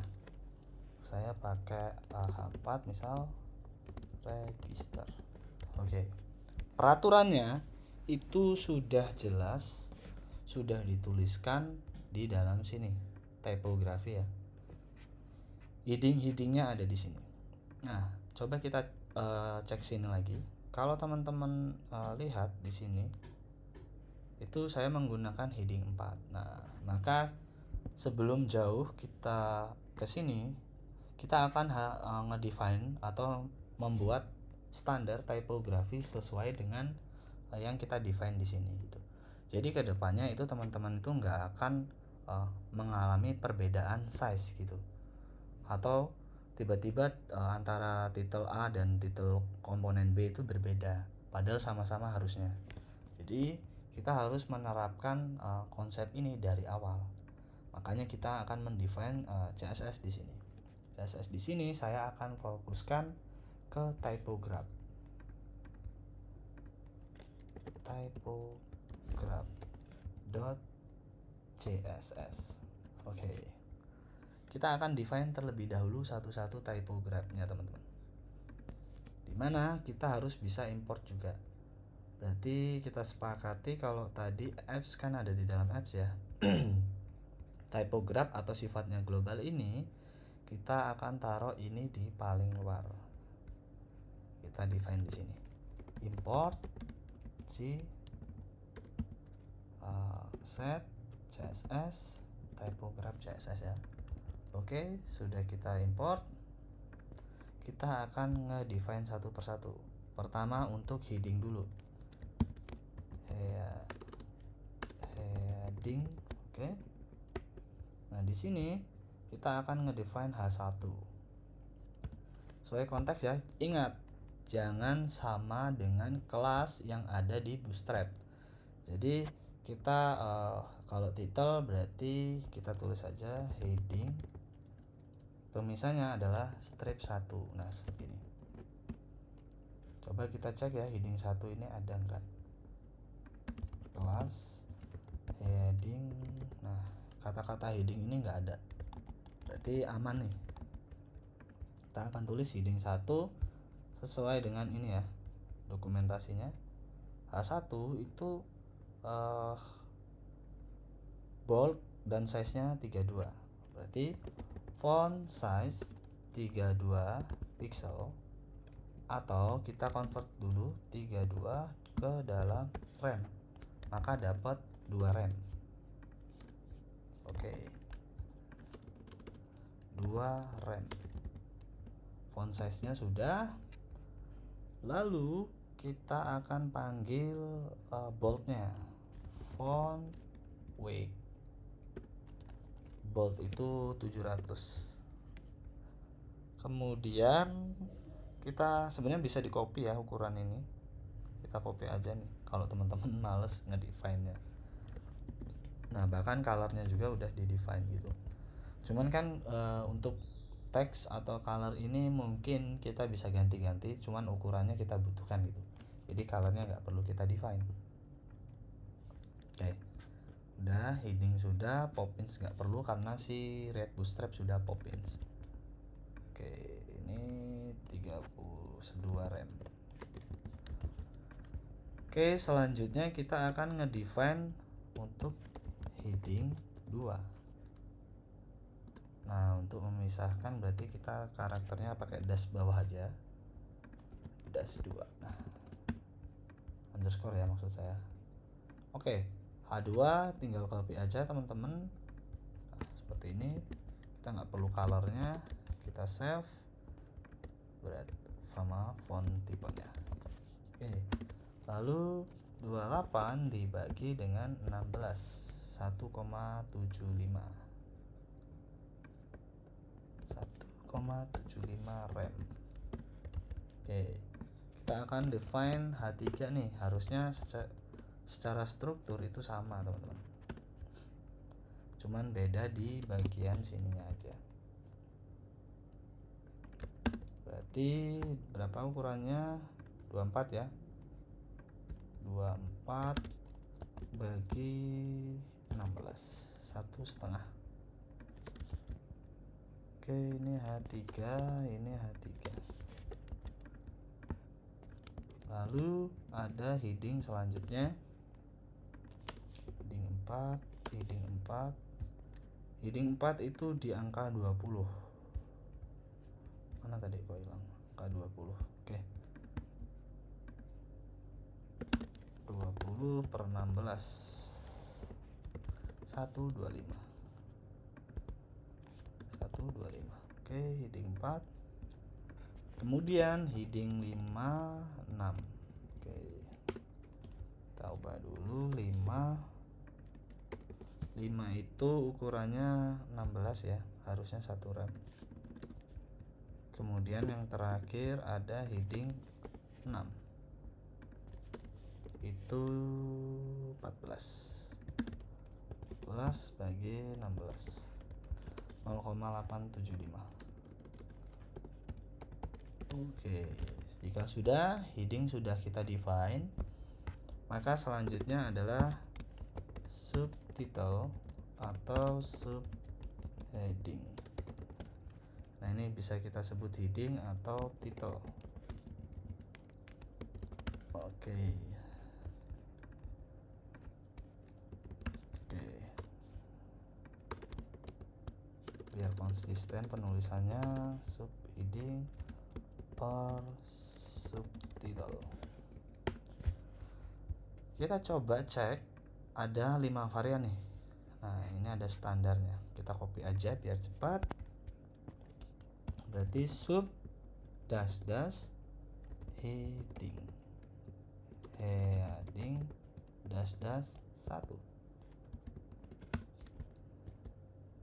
Saya pakai H4 misal register. Oke. Peraturannya itu sudah jelas, sudah dituliskan di dalam sini. Typography ya. Heading-headingnya ada di sini. Nah, coba kita cek sini lagi. Kalau teman-teman lihat di sini, itu saya menggunakan heading 4. Nah, maka sebelum jauh kita ke sini, kita akan ngedefine atau membuat standar typography sesuai dengan yang kita define di sini gitu. Jadi kedepannya itu teman-teman itu nggak akan mengalami perbedaan size gitu, atau tiba-tiba antara titel A dan titel komponen B itu berbeda, padahal sama-sama harusnya. Jadi kita harus menerapkan konsep ini dari awal. Makanya kita akan mendefine CSS di sini. CSS di sini saya akan fokuskan ke typograph. Typograph.css. Oke. Kita akan define terlebih dahulu satu-satu typograph-nya teman-teman. Dimana kita harus bisa import juga. Berarti kita sepakati kalau tadi apps kan ada di dalam apps ya. Typograph atau sifatnya global ini kita akan taruh ini di paling luar. Kita define di sini. Import set CSS typograph CSS ya. Oke, sudah kita import. Kita akan nge-define satu persatu. Pertama untuk heading dulu. Heading, oke. Nah, di sini kita akan nge-define H1. Sesuai konteks ya. Ingat, jangan sama dengan kelas yang ada di Bootstrap. Jadi kita kalau title berarti kita tulis saja heading. Pemisahnya adalah strip 1. Nah, seperti ini. Coba kita cek ya heading 1 ini ada enggak. Kelas heading. Nah, kata-kata heading ini enggak ada. Berarti aman nih. Kita akan tulis heading 1 sesuai dengan ini ya, dokumentasinya. H1 itu bold dan size-nya 32. Berarti font size 32 pixel, atau kita convert dulu 32 ke dalam rem, maka dapat 2 rem. Oke, 2 rem. Font size-nya sudah. Lalu kita akan panggil bold-nya. Font weight. Bold itu 700. Kemudian kita sebenarnya bisa di copy ya ukuran ini. Kita copy aja nih kalau teman-teman males ngedefine-nya. Nah, bahkan color-nya juga udah di-define gitu. Cuman kan untuk teks atau color ini mungkin kita bisa ganti-ganti, cuman ukurannya kita butuhkan gitu. Jadi colornya nggak perlu kita define. Oke, udah. Heading sudah, poppins nggak perlu karena si red bootstrap sudah poppins. Oke, ini 32 rem. Oke, selanjutnya kita akan ngedefine untuk heading 2. Nah, untuk memisahkan berarti kita karakternya pakai dash bawah aja. Dash 2. Nah, underscore ya maksud saya. Oke, H2 tinggal copy aja teman-teman. Nah, seperti ini. Kita nggak perlu colornya. Kita save. Berat sama font tipenya. Oke. Lalu 28 dibagi dengan 16. 1,75 rem. Oke, kita akan define H3 nih. Harusnya secara struktur itu sama teman-teman, cuman beda di bagian sininya aja. Berarti berapa ukurannya? 24 ya. 24 bagi 16, 1,5. Oke, ini H3, ini H3. Lalu ada heading selanjutnya. Heading 4, heading 4. Heading 4 itu di angka 20. Mana tadi kok hilang? Angka 20. Oke. 20 per 16. 125. 125. Oke, heading 4. Kemudian heading 5, 6. Oke. Kita ubah dulu 5. 5 itu ukurannya 16 ya, harusnya 1 rem. Kemudian yang terakhir ada heading 6. Itu 14. 14 bagi 16. 0,875. Oke, jika sudah heading sudah kita define, maka selanjutnya adalah subtitle atau subheading. Nah, ini bisa kita sebut heading atau title. Oke. Biar konsisten penulisannya, subheading or subtitle. Kita coba cek, ada 5 varian nih. Nah, ini ada standarnya. Kita copy aja biar cepat. Berarti sub dash dash heading. Heading dash dash 1.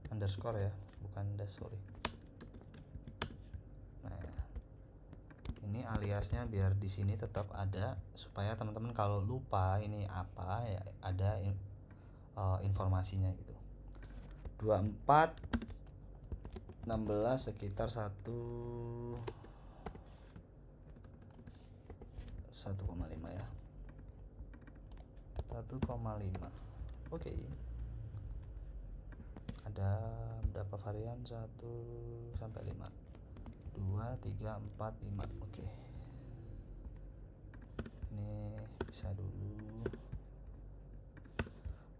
Underscore ya, bukan dash, sorry. Nah, ini aliasnya biar di sini tetap ada supaya teman-teman kalau lupa ini apa ya ada informasinya gitu. 24 16 sekitar 1,5 ya. 1,5. Oke. Ada berapa varian? 1 sampai 5. 2, 3, 4, 5. Oke. Ini bisa dulu.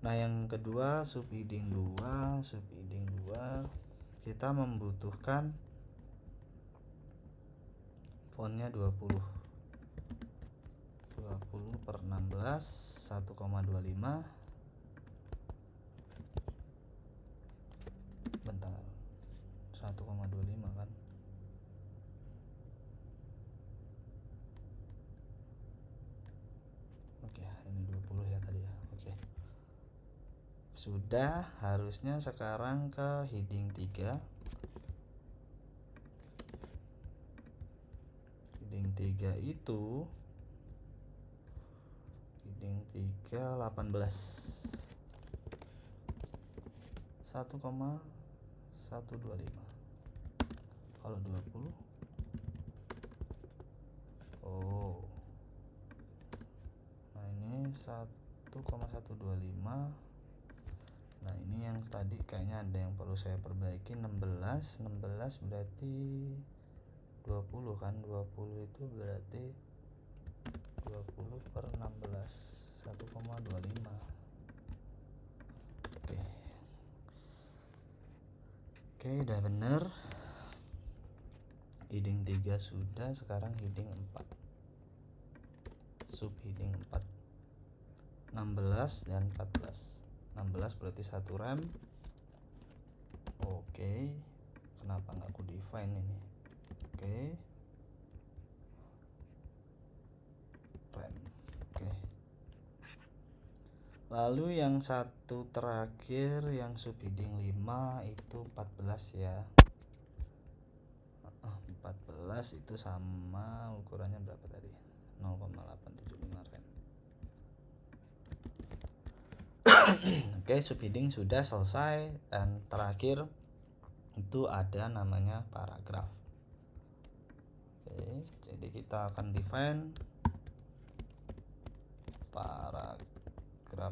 Nah, yang kedua subheading 2 kita membutuhkan fontnya 20 per 16 1,25. Bentar, 1,25 kan. Oke, ini 20 ya tadi ya. Oke. Sudah, harusnya sekarang ke heading 3. Heading 3 itu heading 3 18 1,125. Kalau 20 nah ini 1,125. Nah, ini yang tadi kayaknya ada yang perlu saya perbaiki. 16 berarti 20 kan. 20 itu berarti 20 per 16 1,25. Oke, udah bener. Heading 3 sudah, sekarang heading 4. Subheading 4 16 dan 14. 16 berarti 1 rem. Oke. Kenapa nggak aku define ini? Oke. Rem. Oke. Lalu yang satu terakhir yang subheading 5 itu 14 ya. 14 itu sama, ukurannya berapa tadi? 0,875 rem. Oke, subheading sudah selesai. Dan terakhir itu ada namanya paragraf. Oke, jadi kita akan define paragraf.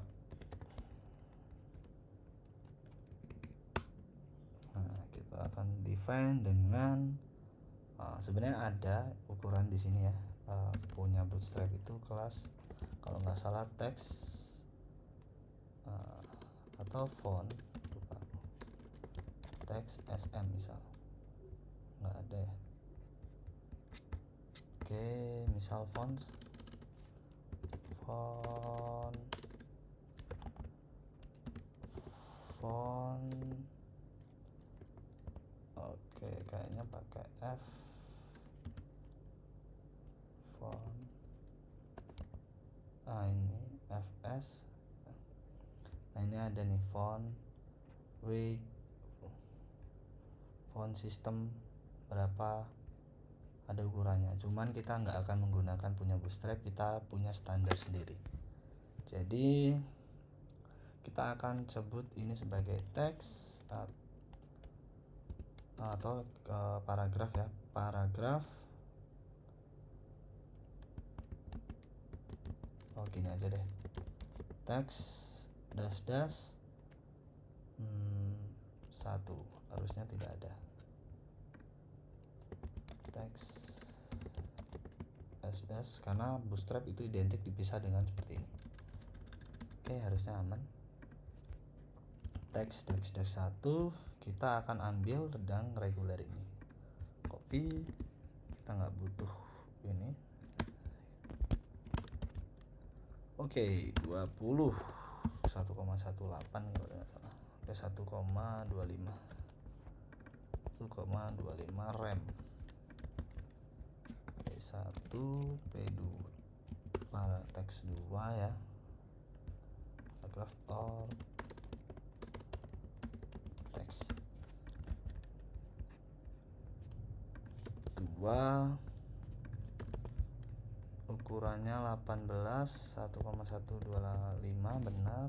Nah, kita akan define dengan sebenarnya ada ukuran di sini ya. Punya Bootstrap itu kelas kalau nggak salah teks atau font, lupa, teks SM misal, nggak ada ya. Oke, misal font oke, kayaknya pakai F font. Ini FS. Nah, ini ada nih font weight, font system berapa, ada ukurannya. Cuman kita nggak akan menggunakan punya Bootstrap, kita punya standar sendiri. Jadi kita akan sebut ini sebagai teks atau paragraf ya. Paragraf. Gini aja deh. Teks dash 1, harusnya tidak ada. Teks dash karena Bootstrap itu identik dipisah dengan seperti ini. Oke, harusnya aman. Teks dash 1 kita akan ambil redang reguler ini. Copy, kita nggak butuh ini. Oke, 20 1,18 kalau nggak salah. Oke, 1,25 rem. P1 P2 para teks 2 ya. Paragraf or teks 2, ukurannya 18 1,125 benar.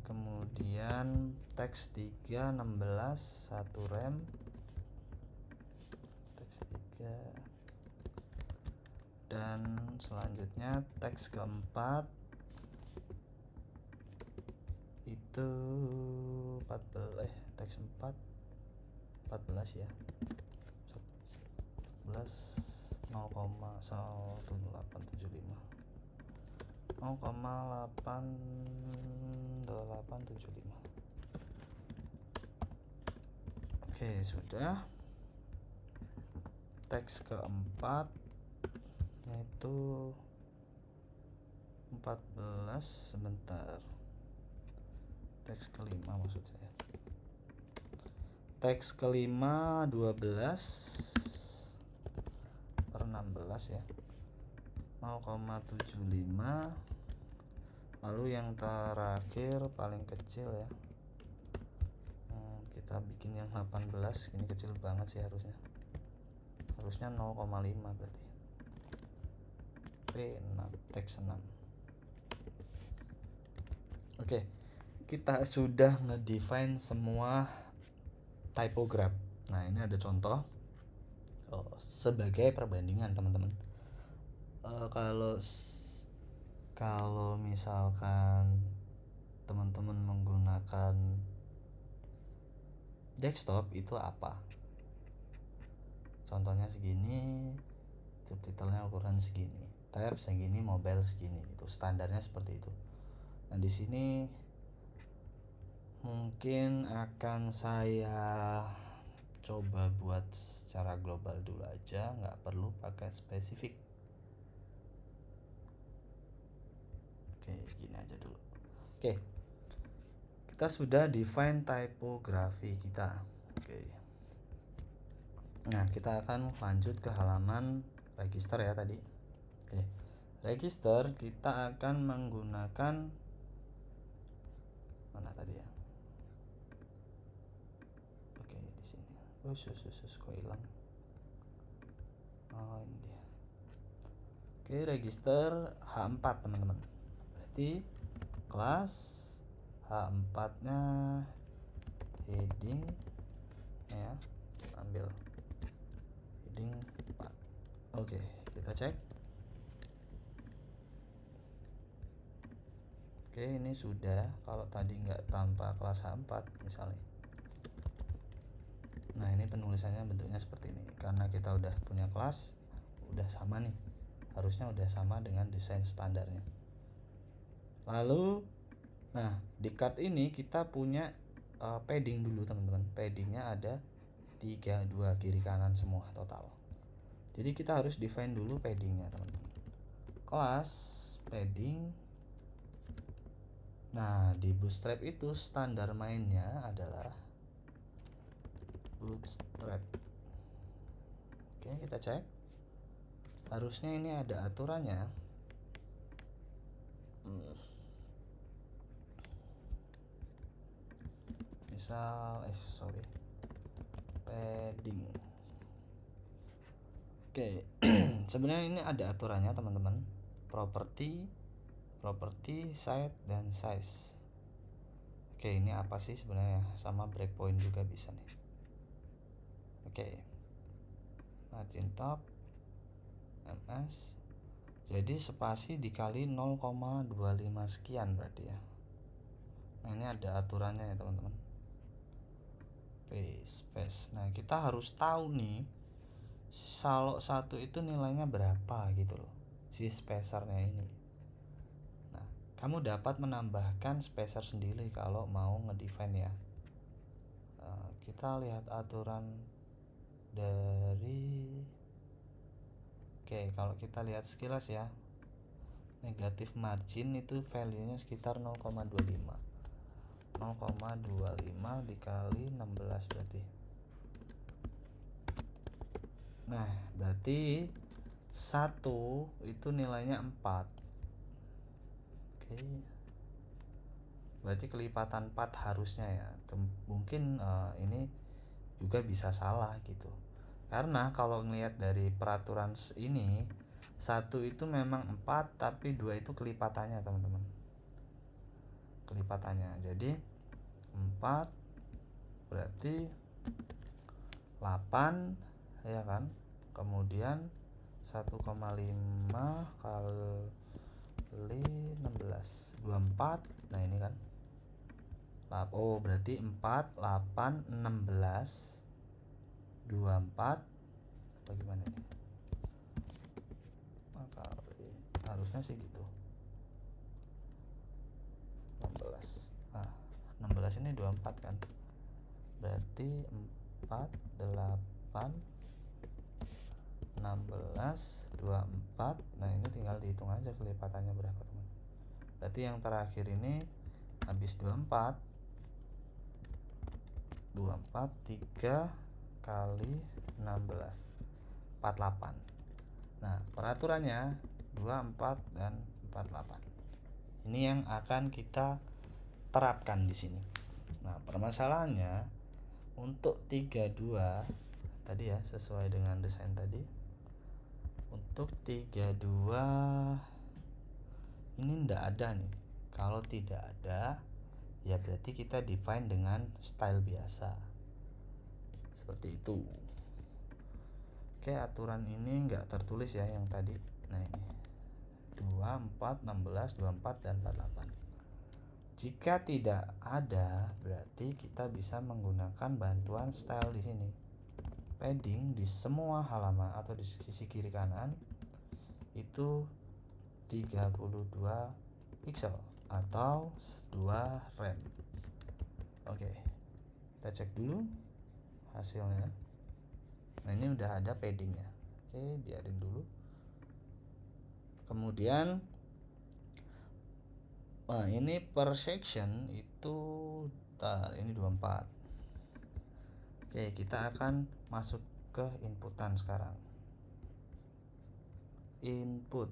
Kemudian teks 3 16 1 rem. Teks 3. Dan selanjutnya teks keempat itu 14 teks 4 14 ya. 14 0,1875 0,8 875. Oke, sudah. Teks keempat yaitu 14, sebentar. Teks kelima maksud saya. Teks kelima 12 per 16 ya, 0,75. Lalu yang terakhir paling kecil ya, kita bikin yang 18. Ini kecil banget sih, harusnya 0,5 berarti. P6, teks 6. Oke, kita sudah ngedefine semua typograph. Nah, ini ada contoh sebagai perbandingan teman-teman. Kalau misalkan teman-teman menggunakan desktop itu apa? Contohnya segini, subtitlenya ukuran segini, tab segini, mobile segini, itu standarnya seperti itu. Nah, di sini mungkin akan saya coba buat secara global dulu aja, nggak perlu pakai spesifik. Oke, gini aja dulu. Oke, kita sudah define typography kita. Oke, nah kita akan lanjut ke halaman register ya tadi. Oke, register kita akan menggunakan mana tadi ya? Oke, di sini. Kok hilang? Oh, ini dia. Oke, register H4 teman-teman. Berarti kelas H4-nya heading ya, ambil heading 4. Oke, kita cek. Oke, ini sudah. Kalau tadi nggak tanpa kelas H4 misalnya. Nah, ini penulisannya bentuknya seperti ini. Karena kita udah punya kelas, udah sama nih. Harusnya udah sama dengan desain standarnya. Lalu, nah di card ini kita punya padding dulu teman-teman. Paddingnya ada 3, 2 kiri kanan semua total. Jadi kita harus define dulu paddingnya teman-teman. Kelas padding. Nah, di Bootstrap itu standar mainnya adalah Bootstrap. Oke, kita cek. Harusnya ini ada aturannya. Misal padding. Oke, sebenarnya ini ada aturannya teman-teman. Property, size, dan size. Oke, ini apa sih sebenarnya? Sama breakpoint juga bisa nih. Oke, margin top, ms. Jadi spasi dikali 0,25 sekian berarti ya. Nah, ini ada aturannya ya teman-teman. Space. Nah, kita harus tahu nih kalau satu itu nilainya berapa gitu loh, si spacernya ini. Nah, kamu dapat menambahkan spacer sendiri kalau mau ngedefine ya. Kita lihat aturan dari kalau kita lihat sekilas ya, negatif margin itu value nya sekitar 0,25 dikali 16 berarti. Nah, berarti 1 itu nilainya 4. Oke, berarti kelipatan 4 harusnya ya. Mungkin ini juga bisa salah gitu. Karena kalau ngelihat dari peraturan ini, 1 itu memang 4, tapi 2 itu kelipatannya teman-teman. Kelipatannya. Jadi 4 berarti 8 ya kan. Kemudian 1,5 kali 16 24. Nah, ini kan. Oh, berarti 4, 8, 16 24. Bagaimana ini? Harusnya sih gitu. 16. 16 ini 24 kan, berarti 4, 8, 16, 24. Nah ini tinggal dihitung aja kelipatannya berapa teman. Berarti yang terakhir ini habis 24, 3 kali 16, 48. Nah peraturannya 24 dan 48. Ini yang akan kita terapkan di sini. Nah permasalahannya untuk 32 tadi ya, sesuai dengan desain tadi. Untuk 32 ini enggak ada nih. Kalau tidak ada, ya berarti kita define dengan style biasa. Seperti itu. Oke, aturan ini enggak tertulis ya yang tadi. Nah ini 24, 16, 24 dan 48. Jika tidak ada, berarti kita bisa menggunakan bantuan style di sini. Padding di semua halaman atau di sisi kiri kanan itu 32 pixel atau 2 rem. Oke, kita cek dulu hasilnya. Nah ini udah ada paddingnya. Oke, biarin dulu. Kemudian ini per section itu ini 24. Oke, kita akan masuk ke inputan sekarang. Input.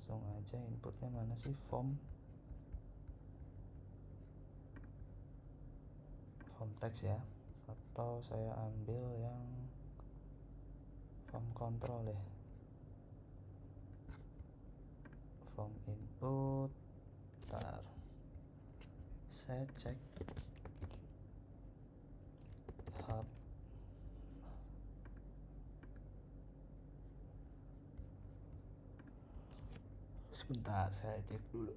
Langsung aja inputnya mana sih, form text ya, atau saya ambil yang form control ya. Form input. Saya cek hub. Sebentar, saya cek dulu.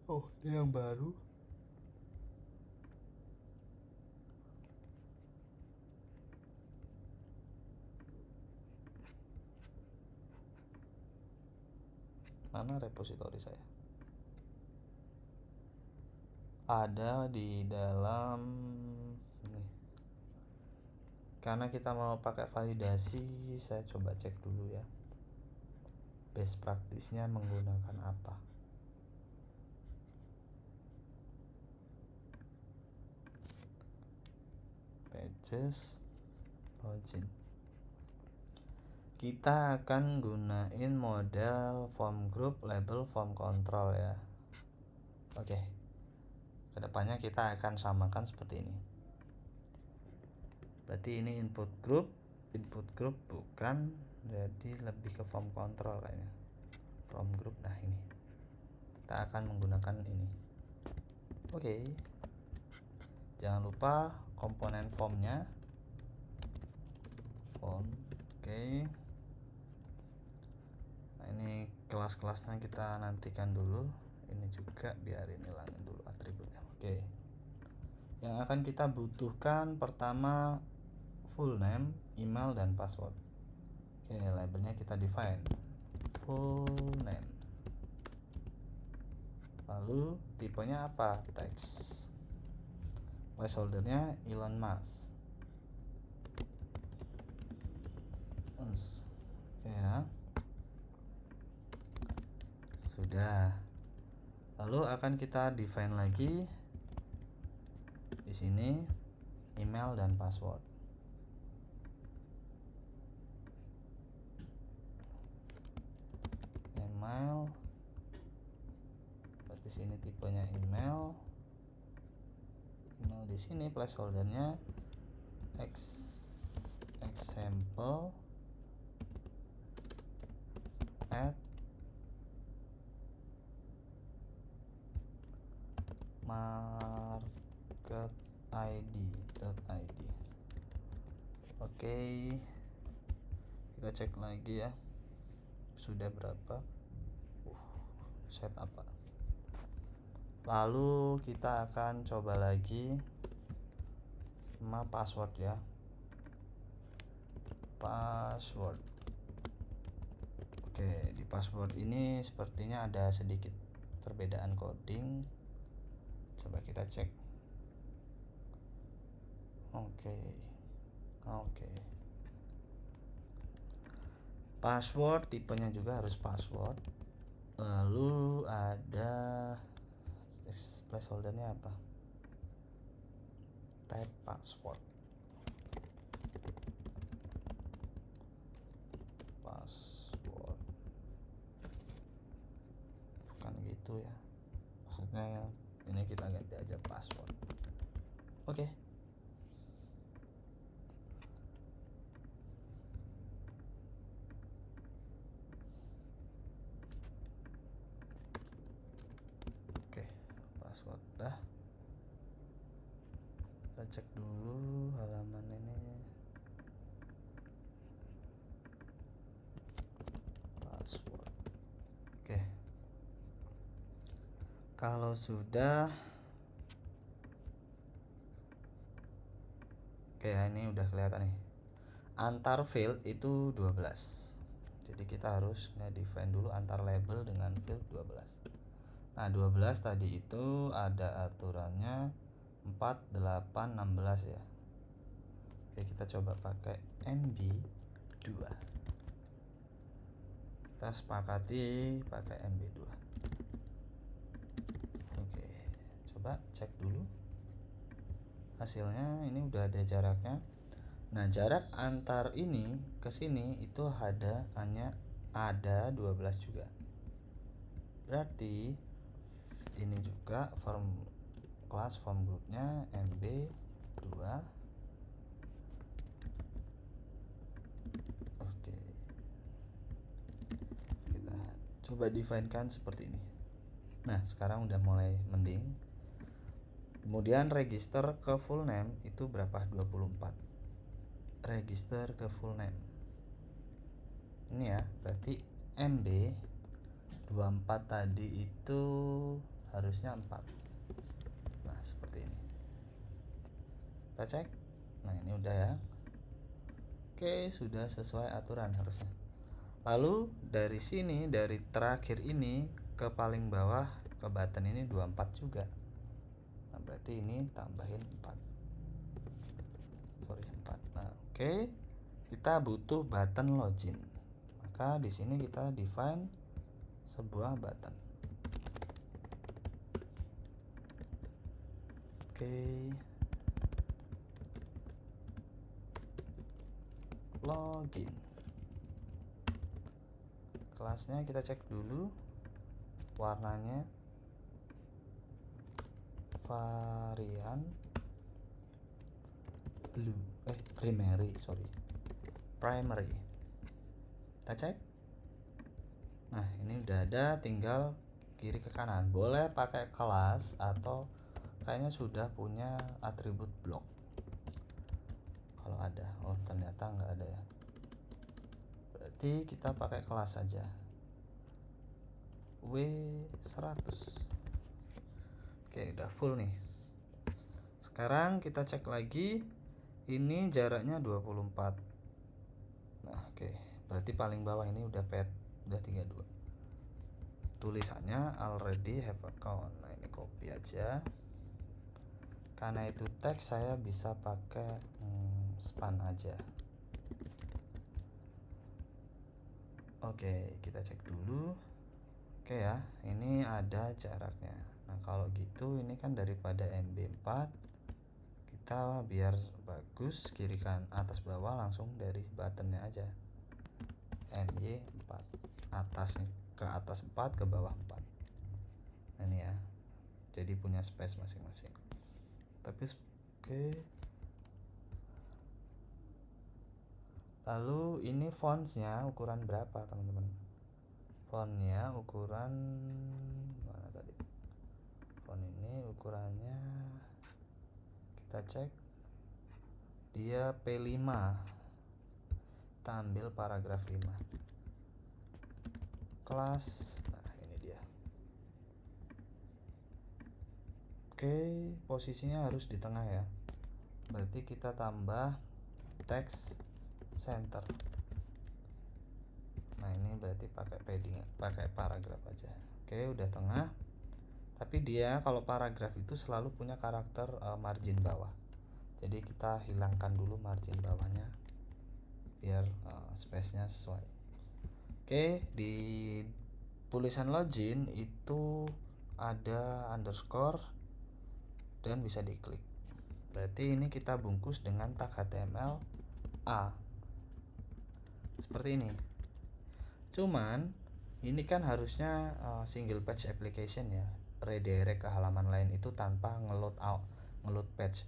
Oh, ini yang baru. Mana repositori saya? Ada di dalam ini. Karena kita mau pakai validasi, saya coba cek dulu ya. Best practice-nya menggunakan apa? Pages, login. Kita akan gunain model form group, label, form control ya. Oke. Kedepannya kita akan samakan seperti ini. Berarti ini input group bukan, jadi lebih ke form control kayaknya. Form group, nah ini. Kita akan menggunakan ini. Oke. Jangan lupa komponen formnya. Form. Oke. Nah ini kelas-kelasnya kita nantikan dulu. Ini juga biarin hilangin dulu atributnya. Oke. Yang akan kita butuhkan pertama full name, email, dan password. Oke, labelnya kita define full name. Lalu tipenya apa? Text. Placeholdernya Elon Musk. Oke ya. Sudah. Lalu akan kita define lagi di sini email dan password. Email. Berarti sini tipenya email. Email di sini placeholdernya example at marketid.id. Oke, kita cek lagi ya, sudah berapa set apa. Lalu kita akan coba lagi sama password ya, password. Oke, di password ini sepertinya ada sedikit perbedaan coding. Coba kita cek. Oke. Password tipenya juga harus password. Lalu ada placeholdernya apa? Type password. Bukan gitu ya, maksudnya ini kita ganti aja password. Oke. Password dah. Kita cek dulu halaman ini. Password. Oke. Kalau sudah, oke, ini udah kelihatan nih. Antar field itu 12. Jadi kita harus nge-define dulu antar label dengan field 12. Nah, 12 tadi itu ada aturannya 4, 8, 16 ya. Oke, kita coba pakai MB2. Kita sepakati pakai MB2. Oke, coba cek dulu hasilnya. Ini udah ada jaraknya. Nah, jarak antar ini ke sini itu hanya ada 12 juga. Berarti ini juga kelas form groupnya MB2. Oke, kita coba definekan seperti ini. Nah, sekarang udah mulai mending. Kemudian register ke full name itu berapa? 24. Register ke full name ini ya, berarti MB 24 tadi itu harusnya 4. Nah, seperti ini. Kita cek. Nah, ini udah ya. Oke, sudah sesuai aturan harusnya. Lalu dari sini, dari terakhir ini ke paling bawah ke button ini 24 juga. Nah, berarti ini tambahin 4. Nah, oke. Kita butuh button login. Maka di sini kita define sebuah button. Oke. Login. Kelasnya kita cek dulu. Warnanya varian blue. Primary. Kita cek. Nah, ini udah ada, tinggal kiri ke kanan. Boleh pakai kelas atau kayaknya sudah punya atribut block. Kalau ada, ternyata nggak ada ya. Berarti kita pakai kelas saja. W100. Oke, udah full nih. Sekarang kita cek lagi. Ini jaraknya 24. Nah, oke. Berarti paling bawah ini udah 32. Tulisannya already have account. Nah, ini copy aja. Karena itu teks, saya bisa pakai span aja. Oke, kita cek dulu. Oke ya, ini ada jaraknya. Nah, kalau gitu ini kan daripada MB4, kita biar bagus kiri kan atas bawah langsung dari buttonnya aja. MY4 atas nih, ke atas 4, ke bawah 4. Nah, ini ya. Jadi punya space masing-masing. Tapi oke. Lalu ini fontsnya ukuran berapa, teman-teman? Fontnya ukuran mana tadi? Font ini ukurannya kita cek. Dia P5. Kita ambil paragraf 5. Kelas. Nah, ini dia. Oke, posisinya harus di tengah ya. Berarti kita tambah text center. Nah, ini berarti pakai padding, pakai paragraf aja. Oke, udah tengah. Tapi dia kalau paragraf itu selalu punya karakter margin bawah. Jadi kita hilangkan dulu margin bawahnya biar space-nya sesuai. Oke, di tulisan login itu ada underscore dan bisa diklik. Berarti ini kita bungkus dengan tag HTML A seperti ini. Cuman ini kan harusnya single page application ya, redirect ke halaman lain itu tanpa ngeload page.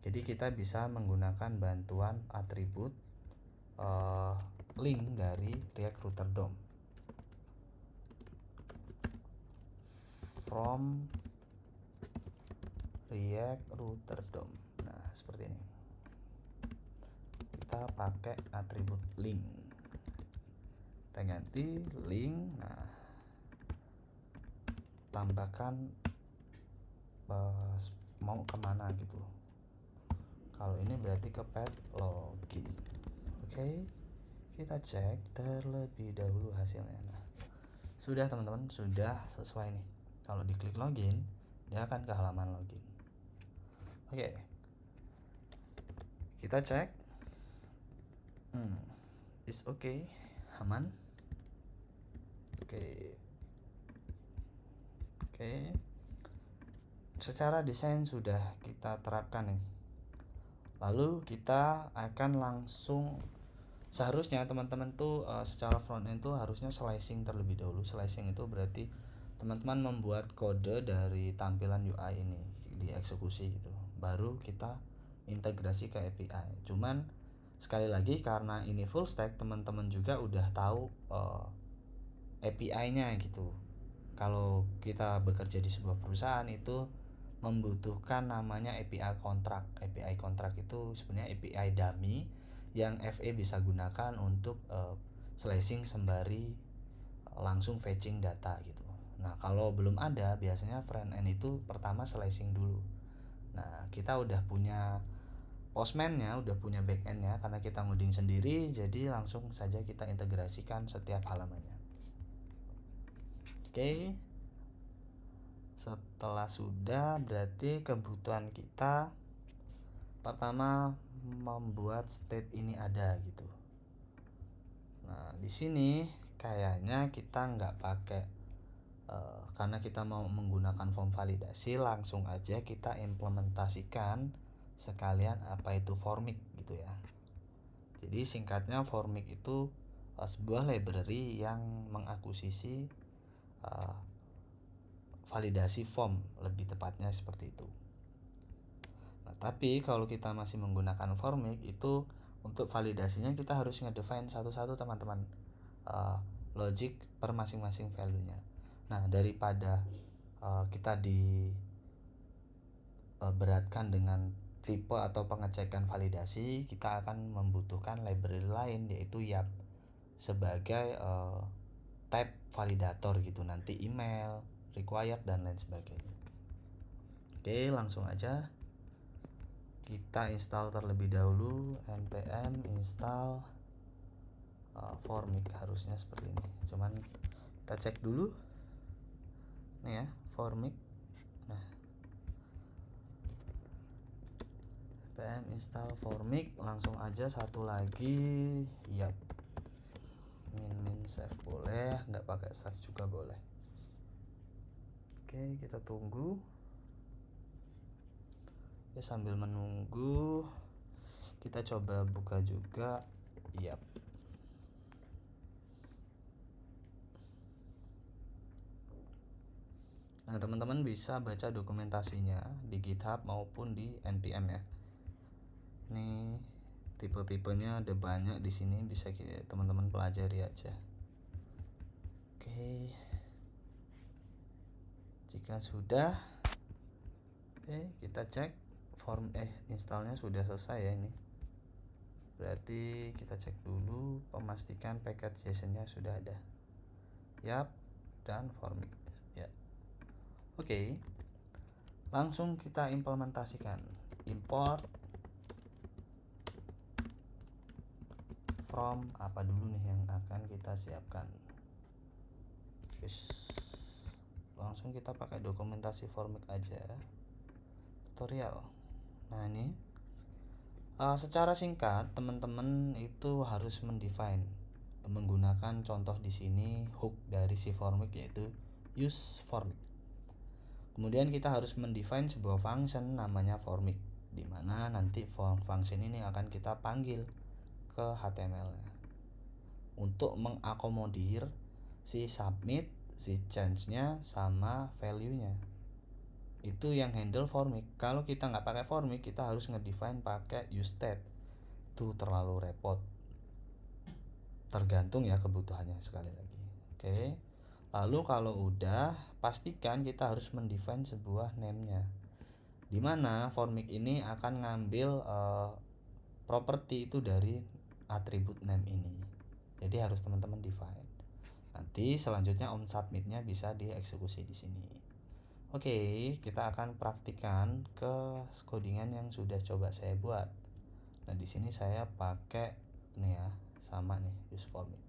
Jadi kita bisa menggunakan bantuan atribut link dari React Router DOM from React Router DOM. Nah, seperti ini. Kita pakai atribut link. Kita ganti link. Nah, tambahkan mau kemana gitu. Kalau ini berarti ke pad login. Oke, kita cek terlebih dahulu hasilnya. Nah, sudah teman-teman, sudah sesuai nih. Kalau diklik login, dia akan ke halaman login. Oke, kita cek. Is okay, aman. Oke. Secara desain sudah kita terapkan nih. Lalu kita akan langsung, seharusnya teman-teman tuh secara front end tuh harusnya slicing terlebih dahulu. Slicing itu berarti teman-teman membuat kode dari tampilan UI ini dieksekusi gitu. Baru kita integrasi ke API. Cuman sekali lagi karena ini full stack, teman-teman juga udah tahu API-nya gitu. Kalau kita bekerja di sebuah perusahaan itu membutuhkan namanya API kontrak. API kontrak itu sebenarnya API dummy yang FE bisa gunakan untuk slicing sembari langsung fetching data gitu. Nah, kalau belum ada, biasanya front end itu pertama slicing dulu. Nah, kita udah punya Postman-nya, udah punya backend-nya karena kita ngoding sendiri, jadi langsung saja kita integrasikan setiap halamannya. Oke. Setelah sudah, berarti kebutuhan kita pertama membuat state ini ada gitu. Nah, di sini kayaknya kita nggak pakai karena kita mau menggunakan form validasi, langsung aja kita implementasikan sekalian apa itu Formik gitu ya. Jadi singkatnya Formik itu sebuah library yang mengakuisisi validasi form, lebih tepatnya seperti itu. Nah, tapi kalau kita masih menggunakan Formik itu untuk validasinya kita harus ngedefine satu-satu teman-teman logic per masing-masing value-nya. Nah, daripada kita beratkan dengan tipe atau pengecekan validasi, kita akan membutuhkan library lain yaitu YAP sebagai type validator gitu, nanti email, required dan lain sebagainya. Oke, langsung aja kita install terlebih dahulu npm install Formik, harusnya seperti ini. Cuman kita cek dulu nih ya, Formik. Nah, npm install Formik, langsung aja satu lagi yap, min save boleh, nggak pakai save juga boleh. Oke, kita tunggu ya. Sambil menunggu kita coba buka juga yap. Nah, teman-teman bisa baca dokumentasinya di GitHub maupun di npm ya. Ini tipe-tipenya ada banyak di sini, bisa teman-teman pelajari aja. Oke. Jika sudah, kita cek form installnya sudah selesai ya ini. Berarti kita cek dulu memastikan package JSON-nya sudah ada. Yap, dan Formik. Ya. Oke. Langsung kita implementasikan. Import from apa dulu nih yang akan kita siapkan. Yes. Langsung kita pakai dokumentasi Formik aja, tutorial. Nah ini secara singkat teman-teman itu harus mendefine menggunakan contoh di sini hook dari si Formik yaitu use Formik. Kemudian kita harus mendefine sebuah function namanya Formik, di mana nanti function ini akan kita panggil ke HTML-nya untuk mengakomodir si submit, si change-nya sama value-nya. Itu yang handle Formik. Kalau kita nggak pakai Formik, kita harus ngedefine pakai useState. Itu terlalu repot. Tergantung ya kebutuhannya sekali lagi. Oke. Lalu kalau udah, pastikan kita harus mendefine sebuah name-nya. Dimana Formik ini akan ngambil properti itu dari atribut name ini. Jadi harus teman-teman define. Nanti selanjutnya on submit-nya bisa dieksekusi di sini. Oke, kita akan praktikan ke codingan yang sudah coba saya buat. Nah, di sini saya pakai nih ya, sama nih use Formik.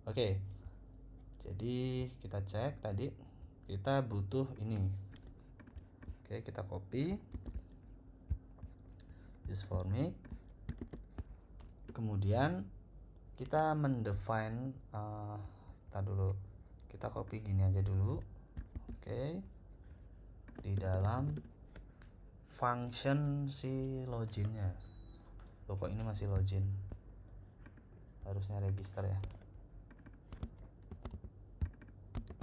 Oke. Jadi kita cek tadi kita butuh ini. Oke, kita copy use Formik. Kemudian kita mendefine dulu. Kita copy gini aja dulu. Oke. Di dalam function si loginnya. Loh, kok ini masih login? Harusnya register ya.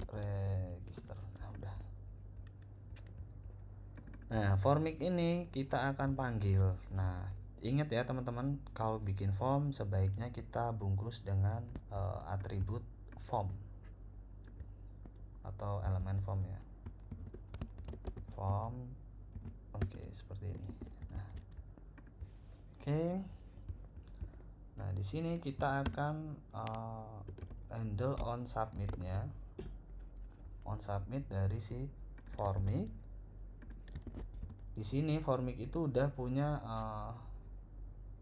Register. Nah, udah. Nah, Formik ini kita akan panggil. Nah, ingat ya teman-teman, kalau bikin form sebaiknya kita bungkus dengan atribut form atau elemen form ya. Form. Oke, seperti ini. Nah. Oke. Nah, di sini kita akan handle on submit-nya. On submit dari si Formik. Di sini Formik itu udah punya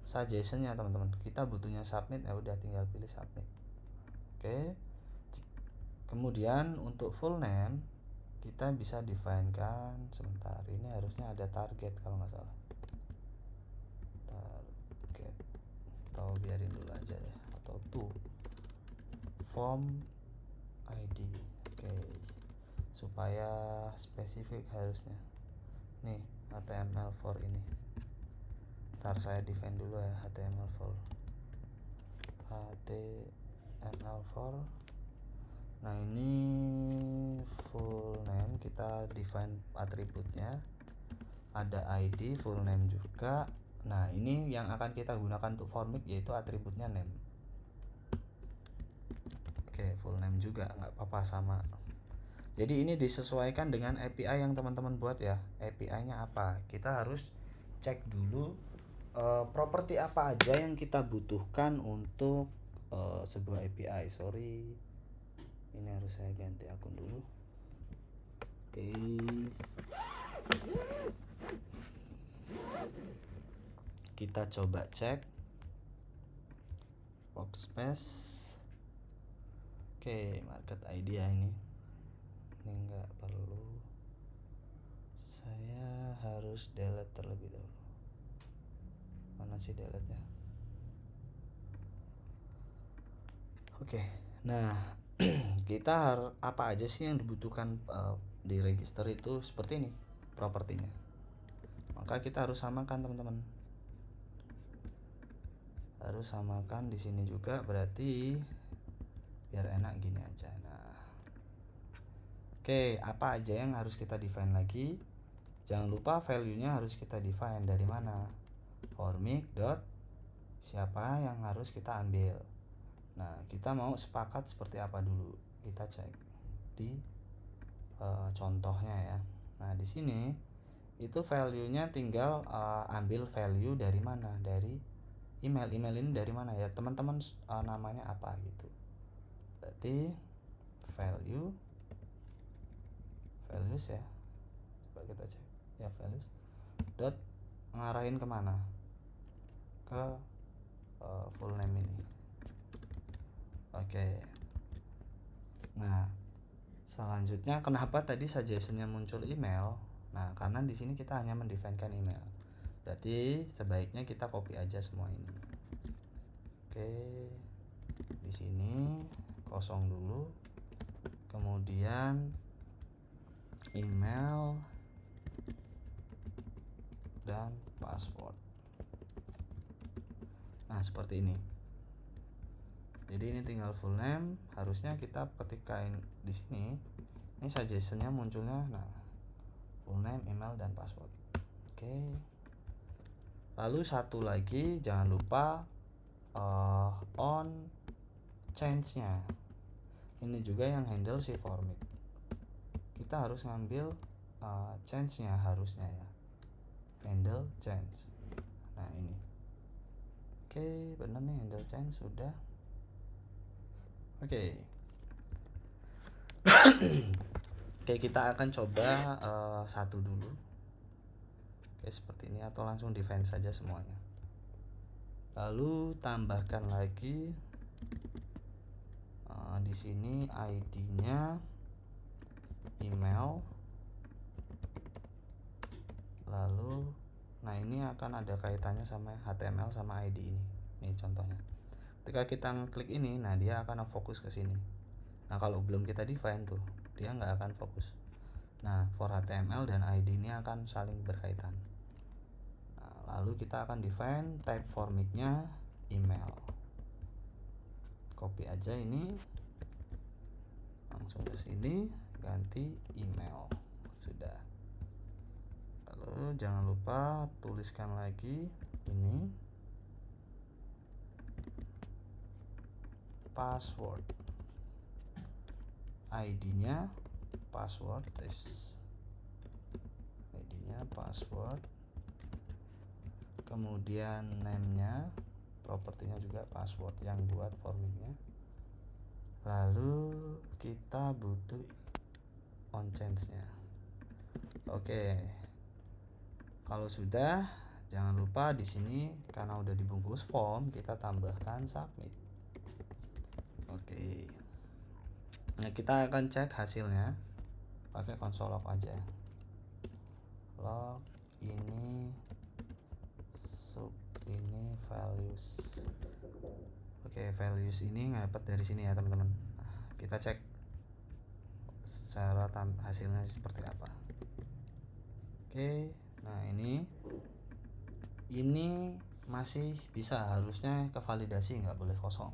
suggestion-nya teman-teman. Kita butuhnya submit, ya udah tinggal pilih submit. Oke. Kemudian untuk full name kita bisa define kan, sebentar, ini harusnya ada target kalau nggak salah. Target, atau biarin dulu aja ya, atau to form ID. Oke, supaya spesifik harusnya nih HTML4 ini. Ntar saya define dulu ya HTML4. Nah, ini full name, kita define atributnya, ada ID, full name juga. Nah, ini yang akan kita gunakan untuk Formik yaitu atributnya name. Oke, full name juga nggak apa-apa, sama. Jadi ini disesuaikan dengan API yang teman-teman buat ya. API-nya apa? Kita harus cek dulu properti apa aja yang kita butuhkan untuk sebuah API. Sorry, ini harus saya ganti akun dulu. Oke. Kita coba cek workspace. Oke, market ID ya ini nggak perlu, saya harus delete terlebih dahulu. Mana sih delete nya? Oke, nah kita harus apa aja sih yang dibutuhkan di register itu seperti ini propertinya. Maka kita harus samakan teman-teman, harus samakan di sini juga, berarti biar enak gini aja. Nah, oke, apa aja yang harus kita define lagi? Jangan lupa value-nya harus kita define dari mana. Formik dot siapa yang harus kita ambil. Nah, kita mau sepakat seperti apa dulu? Kita cek di contohnya ya. Nah, di sini itu value-nya tinggal ambil value dari mana? Dari email. Email ini dari mana ya? Teman-teman namanya apa gitu. Berarti values ya. Coba kita cek. Ya, values dot ngarahin kemana? Ke full name ini. Oke. Nah, Selanjutnya kenapa tadi suggestionnya muncul email? Nah, karena di sini kita hanya mendefinekan email. Berarti sebaiknya kita copy aja semua ini. Oke. Di sini kosong dulu. Kemudian email dan password. Nah, seperti ini. Jadi ini tinggal full name, harusnya kita ketikkan di sini. Ini suggestionnya munculnya, nah full name, email dan password. Oke. Lalu satu lagi jangan lupa on change-nya. Ini juga yang handle si format. Kita harus ngambil change-nya harusnya ya. Handle change. Nah ini. Oke, benar nih handle change sudah. Oke. Oke, kita akan coba satu dulu. Oke, seperti ini atau langsung define saja semuanya. Lalu tambahkan lagi di sini ID-nya email. Lalu nah ini akan ada kaitannya sama HTML sama ID ini. Nih contohnya. Ketika kita klik ini, nah dia akan fokus ke sini. Nah kalau belum kita define tuh, dia nggak akan fokus. Nah for HTML dan ID ini akan saling berkaitan. Nah, lalu kita akan define type formatnya email. Copy aja ini, langsung ke sini, ganti email. Sudah. Lalu jangan lupa tuliskan lagi ini password. ID-nya password, ID-nya password. Kemudian name-nya, propertinya juga password yang buat formatnya. Lalu kita butuh on change-nya. Oke. Kalau sudah, jangan lupa di sini karena udah dibungkus form, kita tambahkan submit. Oke. Nah, kita akan cek hasilnya pakai console log aja. Log ini sub ini values. Oke, values ini dapat dari sini ya, teman-teman. Nah, kita cek secara hasilnya seperti apa. Oke. Nah, ini masih bisa, harusnya ke validasi, nggak boleh kosong.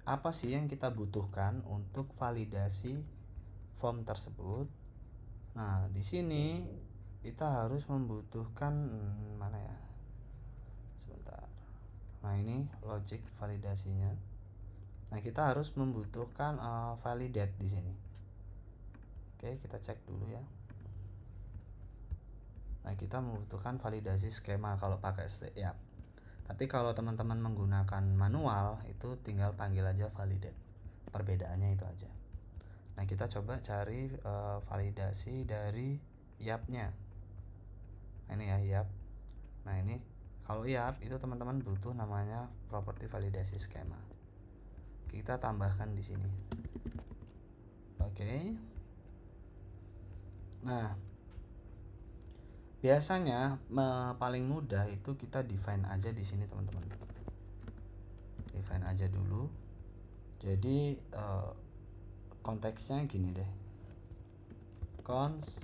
Apa sih yang kita butuhkan untuk validasi form tersebut? Nah, di sini kita harus membutuhkan mana ya? Sebentar. Nah, ini logic validasinya. Nah, kita harus membutuhkan validate di sini. Oke, kita cek dulu ya. Nah, kita membutuhkan validasi skema kalau pakai ya. Tapi kalau teman-teman menggunakan manual itu tinggal panggil aja validate. Perbedaannya itu aja. Nah, kita coba cari validasi dari YAP-nya. Nah, ini ya YAP. Nah, ini kalau YAP itu teman-teman butuh namanya property validasi skema. Kita tambahkan di sini. Oke. Nah, biasanya paling mudah itu kita define aja di sini, teman-teman. Define aja dulu. Jadi konteksnya gini deh. Cons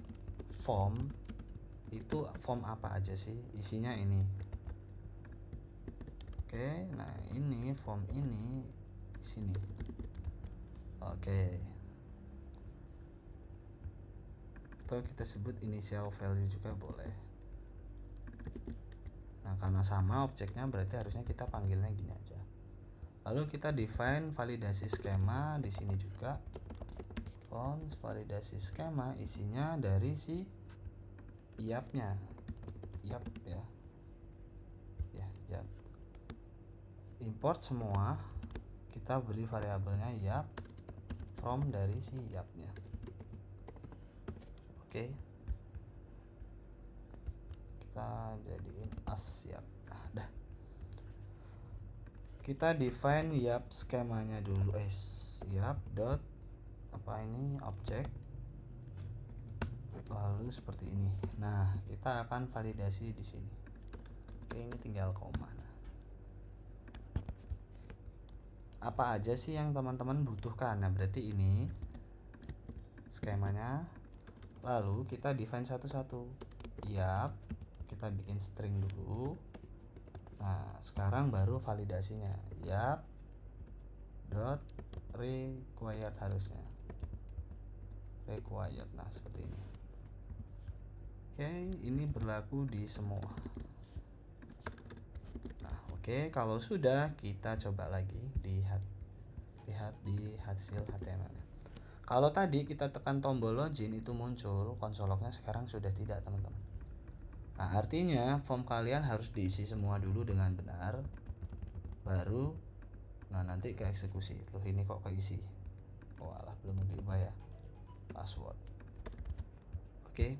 form itu form apa aja sih? Isinya ini. Oke, nah ini form ini di sini. Oke. Atau kita sebut initial value juga boleh. Nah, karena sama objeknya berarti harusnya kita panggilnya gini aja. Lalu kita define validasi skema di sini juga. Fonts validasi skema isinya dari si YAP-nya. YAP ya. YAP. Import semua. Kita beri variabelnya YAP from dari si YAP-nya. Oke. Kita jadiin as YAP. Nah, dah. Kita define YAP skemanya dulu. YAP dot objek, lalu seperti ini. Nah, kita akan validasi di sini. Oke, ini tinggal koma. Apa aja sih yang teman-teman butuhkan? Nah, berarti ini skemanya. Lalu kita define satu-satu. Yap, kita bikin string dulu. Nah, sekarang baru validasinya. Yap, dot required harusnya. Required. Nah, seperti ini. Oke, ini berlaku di semua. Nah, oke, kalau sudah kita coba lagi lihat di hasil HTML. Kalau tadi kita tekan tombol login itu muncul konsol lognya, sekarang sudah tidak, teman-teman. Nah, artinya form kalian harus diisi semua dulu dengan benar, baru nanti ke eksekusi. Loh, ini kok keisi? Oh alah, belum diubah ya password. Oke.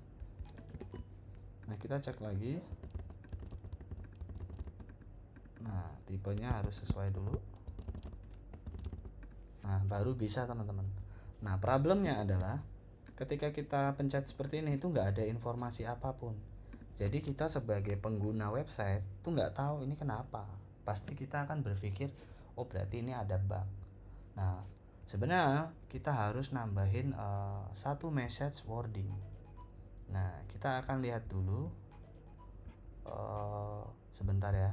Nah, kita cek lagi. Nah, tipenya harus sesuai dulu. Nah, baru bisa, teman-teman. Nah, problemnya adalah ketika kita pencet seperti ini itu nggak ada informasi apapun. Jadi kita sebagai pengguna website tuh nggak tahu ini kenapa. Pasti kita akan berpikir, oh berarti ini ada bug. Nah, sebenarnya kita harus nambahin satu message wording. Nah, kita akan lihat dulu sebentar ya.